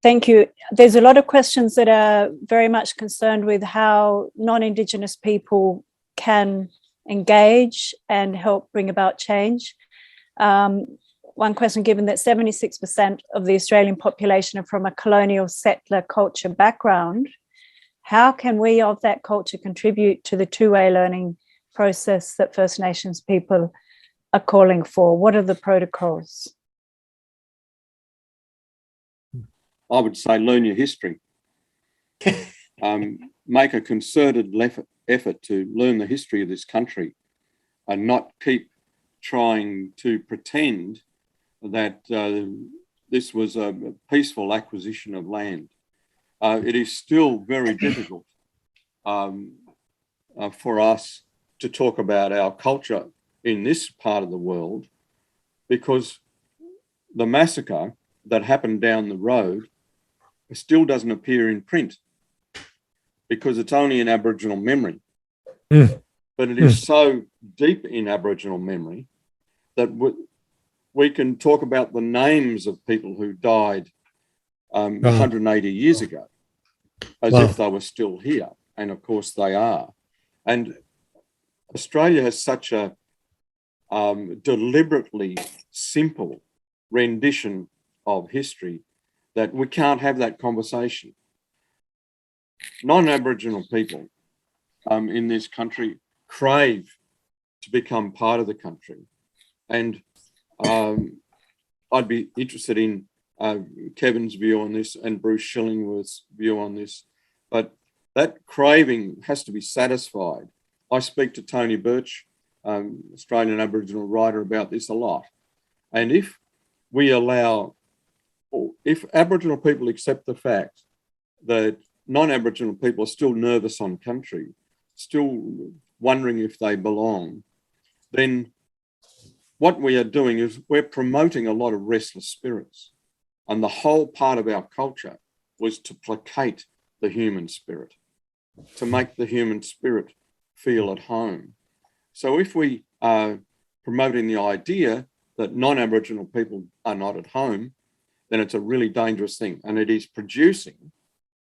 Thank you. There's a lot of questions that are very much concerned with how non-Indigenous people can engage and help bring about change. One question, given that 76% of the Australian population are from a colonial settler culture background, how can we of that culture contribute to the two-way learning process that First Nations people are calling for? What are the protocols? I would say learn your history. Make a concerted effort to learn the history of this country and not keep trying to pretend that this was a peaceful acquisition of land. It is still very difficult for us to talk about our culture in this part of the world because the massacre that happened down the road still doesn't appear in print because it's only in Aboriginal memory. But it is so deep in Aboriginal memory that we can talk about the names of people who died 180 years ago as if they were still here. And of course they are. And Australia has such a deliberately simple rendition of history that we can't have that conversation. Non-Aboriginal people in this country crave to become part of the country. And I'd be interested in Kevin's view on this and Bruce Shillingworth's view on this. But That craving has to be satisfied. I speak to Tony Birch, Australian Aboriginal writer, about this a lot. And if Aboriginal people accept the fact that non-Aboriginal people are still nervous on country, still wondering if they belong, then what we are doing is we're promoting a lot of restless spirits. And the whole part of our culture was to placate the human spirit, to make the human spirit feel at home. So if we are promoting the idea that non-Aboriginal people are not at home, then it's a really dangerous thing. And it is producing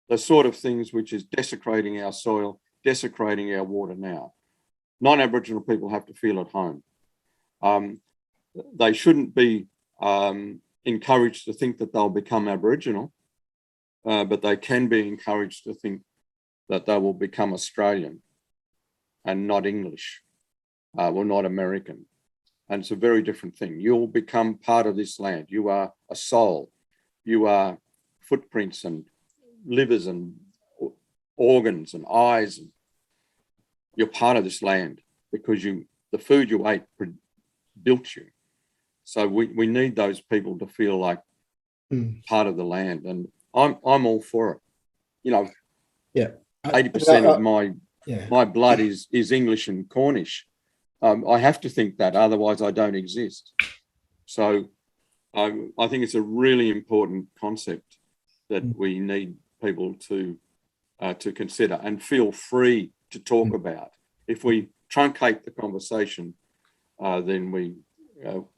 the sort of things which is desecrating our soil, desecrating our water now. Non-Aboriginal people have to feel at home. They shouldn't be encouraged to think that they'll become Aboriginal, but they can be encouraged to think that they will become Australian and not English or not American. And it's a very different thing. You'll become part of this land. You are a soul. You are footprints and livers and organs and eyes. And you're part of this land because the food you ate built you. So we need those people to feel like part of the land. And I'm all for it. You know, 80% of my blood is English and Cornish. I have to think that, otherwise I don't exist. So I think it's a really important concept that we need people to consider and feel free to talk about. If we truncate the conversation, then we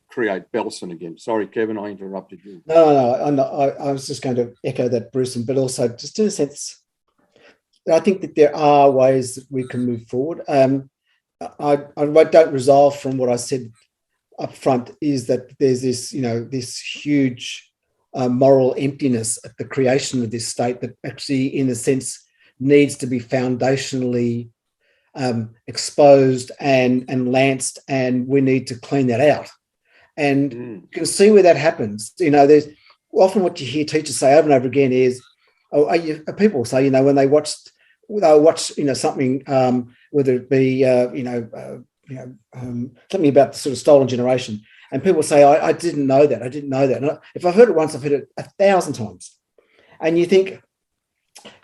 create Belson again. Sorry, Kevin, I interrupted you. No, I was just going to echo that, Bruce, but also just in a sense, I think that there are ways that we can move forward. I don't resolve from what I said up front is that there's this, this huge moral emptiness at the creation of this state that actually, in a sense, needs to be foundationally exposed and lanced, and we need to clean that out. And you can see where that happens. There's often what you hear teachers say over and over again is, people say, when they watch something, whether it be, something about the sort of stolen generation, and people say, I didn't know that. And if I've heard it once, I've heard it 1,000 times. And you think,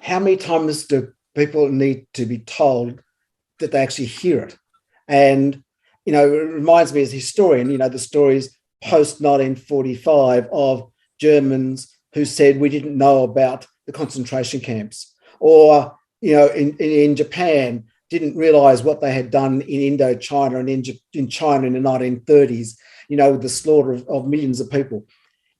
how many times do people need to be told that they actually hear it? And, it reminds me as a historian, the stories post-1945 of Germans who said we didn't know about the concentration camps, or, in Japan, didn't realise what they had done in Indochina and in China in the 1930s, with the slaughter of millions of people.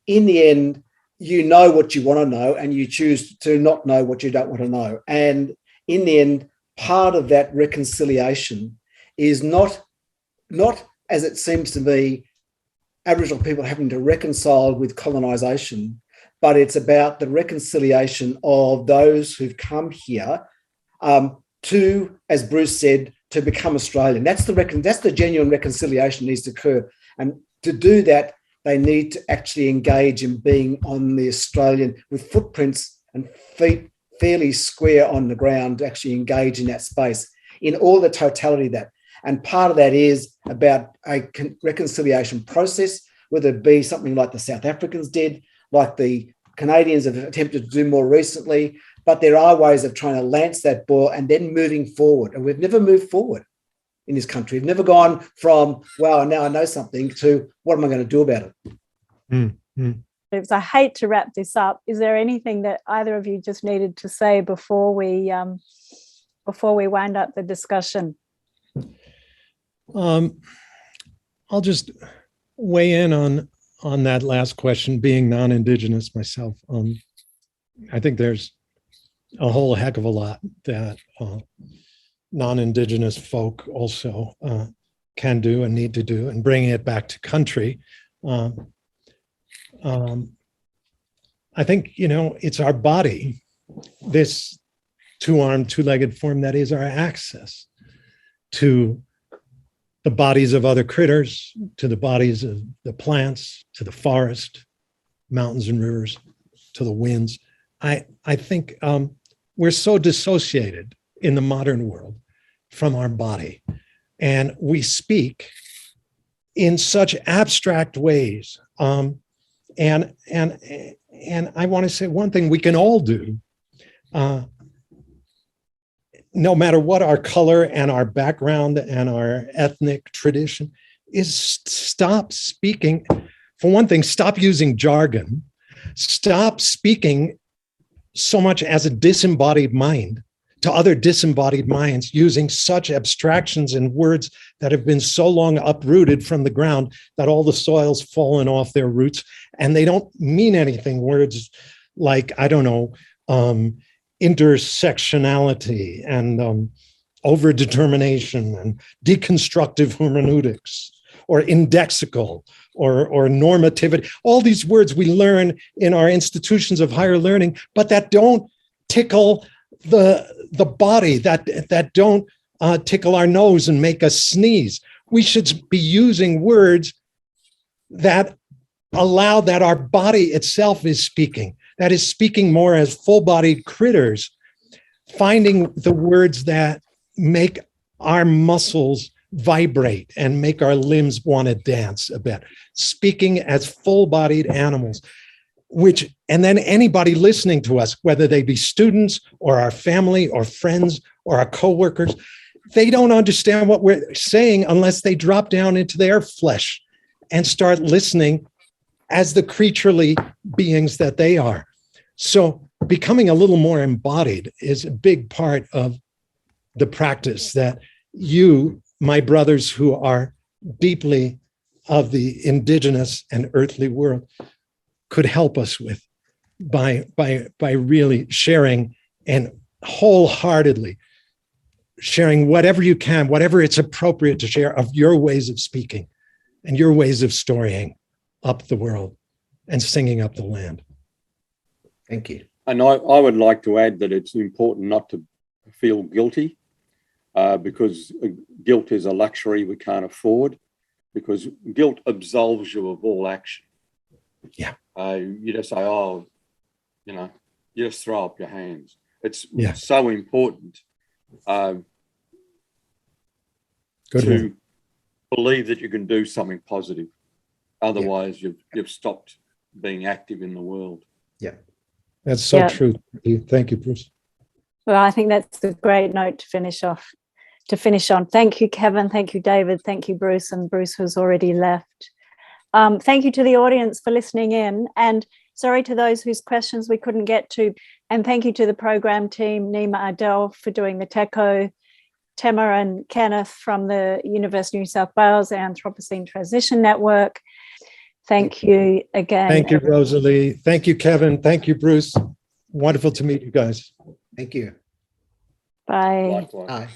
In the end, you know what you want to know, and you choose to not know what you don't want to know. And in the end, part of that reconciliation is not as it seems to be, Aboriginal people having to reconcile with colonisation, but it's about the reconciliation of those who've come here to, as Bruce said, to become Australian. That's the genuine reconciliation needs to occur. And to do that, they need to actually engage in being on the Australian, with footprints and feet fairly square on the ground, to actually engage in that space in all the totality of that. And part of that is about a reconciliation process, whether it be something like the South Africans did, like the Canadians have attempted to do more recently, but there are ways of trying to lance that ball and then moving forward. And we've never moved forward in this country. We've never gone from, wow, now I know something, to what am I going to do about it? Because I hate to wrap this up. Is there anything that either of you just needed to say before we wind up the discussion? I'll just weigh in on that last question, being non-Indigenous myself. I think there's a whole heck of a lot that non-Indigenous folk also can do and need to do, and bringing it back to country. I think, it's our body, this two-armed, two-legged form, that is our access to the bodies of other critters, to the bodies of the plants, to the forest, mountains and rivers, to the winds. I think we're so dissociated in the modern world from our body, and we speak in such abstract ways. And I want to say one thing we can all do, no matter what our color and our background and our ethnic tradition, is stop speaking. For one thing, stop using jargon. Stop speaking so much as a disembodied mind to other disembodied minds, using such abstractions and words that have been so long uprooted from the ground that all the soil's fallen off their roots and they don't mean anything. Words like, I don't know, intersectionality and overdetermination and deconstructive hermeneutics, or indexical, or normativity. All these words we learn in our institutions of higher learning, but that don't tickle the body, that don't tickle our nose and make us sneeze. We should be using words that allow that our body itself is speaking, that is speaking more as full-bodied critters, finding the words that make our muscles vibrate and make our limbs want to dance a bit, speaking as full-bodied animals, and then anybody listening to us, whether they be students or our family or friends or our coworkers, they don't understand what we're saying unless they drop down into their flesh and start listening as the creaturely beings that they are. So becoming a little more embodied is a big part of the practice that you, my brothers who are deeply of the indigenous and earthly world, could help us with by really sharing and wholeheartedly sharing whatever you can, whatever it's appropriate to share of your ways of speaking and your ways of storying up the world and singing up the land. Thank you. And I would like to add that it's important not to feel guilty, because guilt is a luxury we can't afford, because guilt absolves you of all action. Yeah. You just say, oh, you just throw up your hands. It's Yeah. so important to believe that you can do something positive. Otherwise, you've stopped being active in the world. Yeah. That's so true. Thank you, Bruce. Well, I think that's a great note to finish on. Thank you, Kevin. Thank you, David. Thank you, Bruce. And Bruce has already left. Thank you to the audience for listening in. And sorry to those whose questions we couldn't get to. And thank you to the program team, Nema, Adel, for doing the techo, Tema and Kenneth from the University of New South Wales Anthropocene Transition Network. Thank you again. Thank you, Rosalie. Thank you, Kevin. Thank you, Bruce. Wonderful to meet you guys. Thank you. Bye. Likewise. Bye.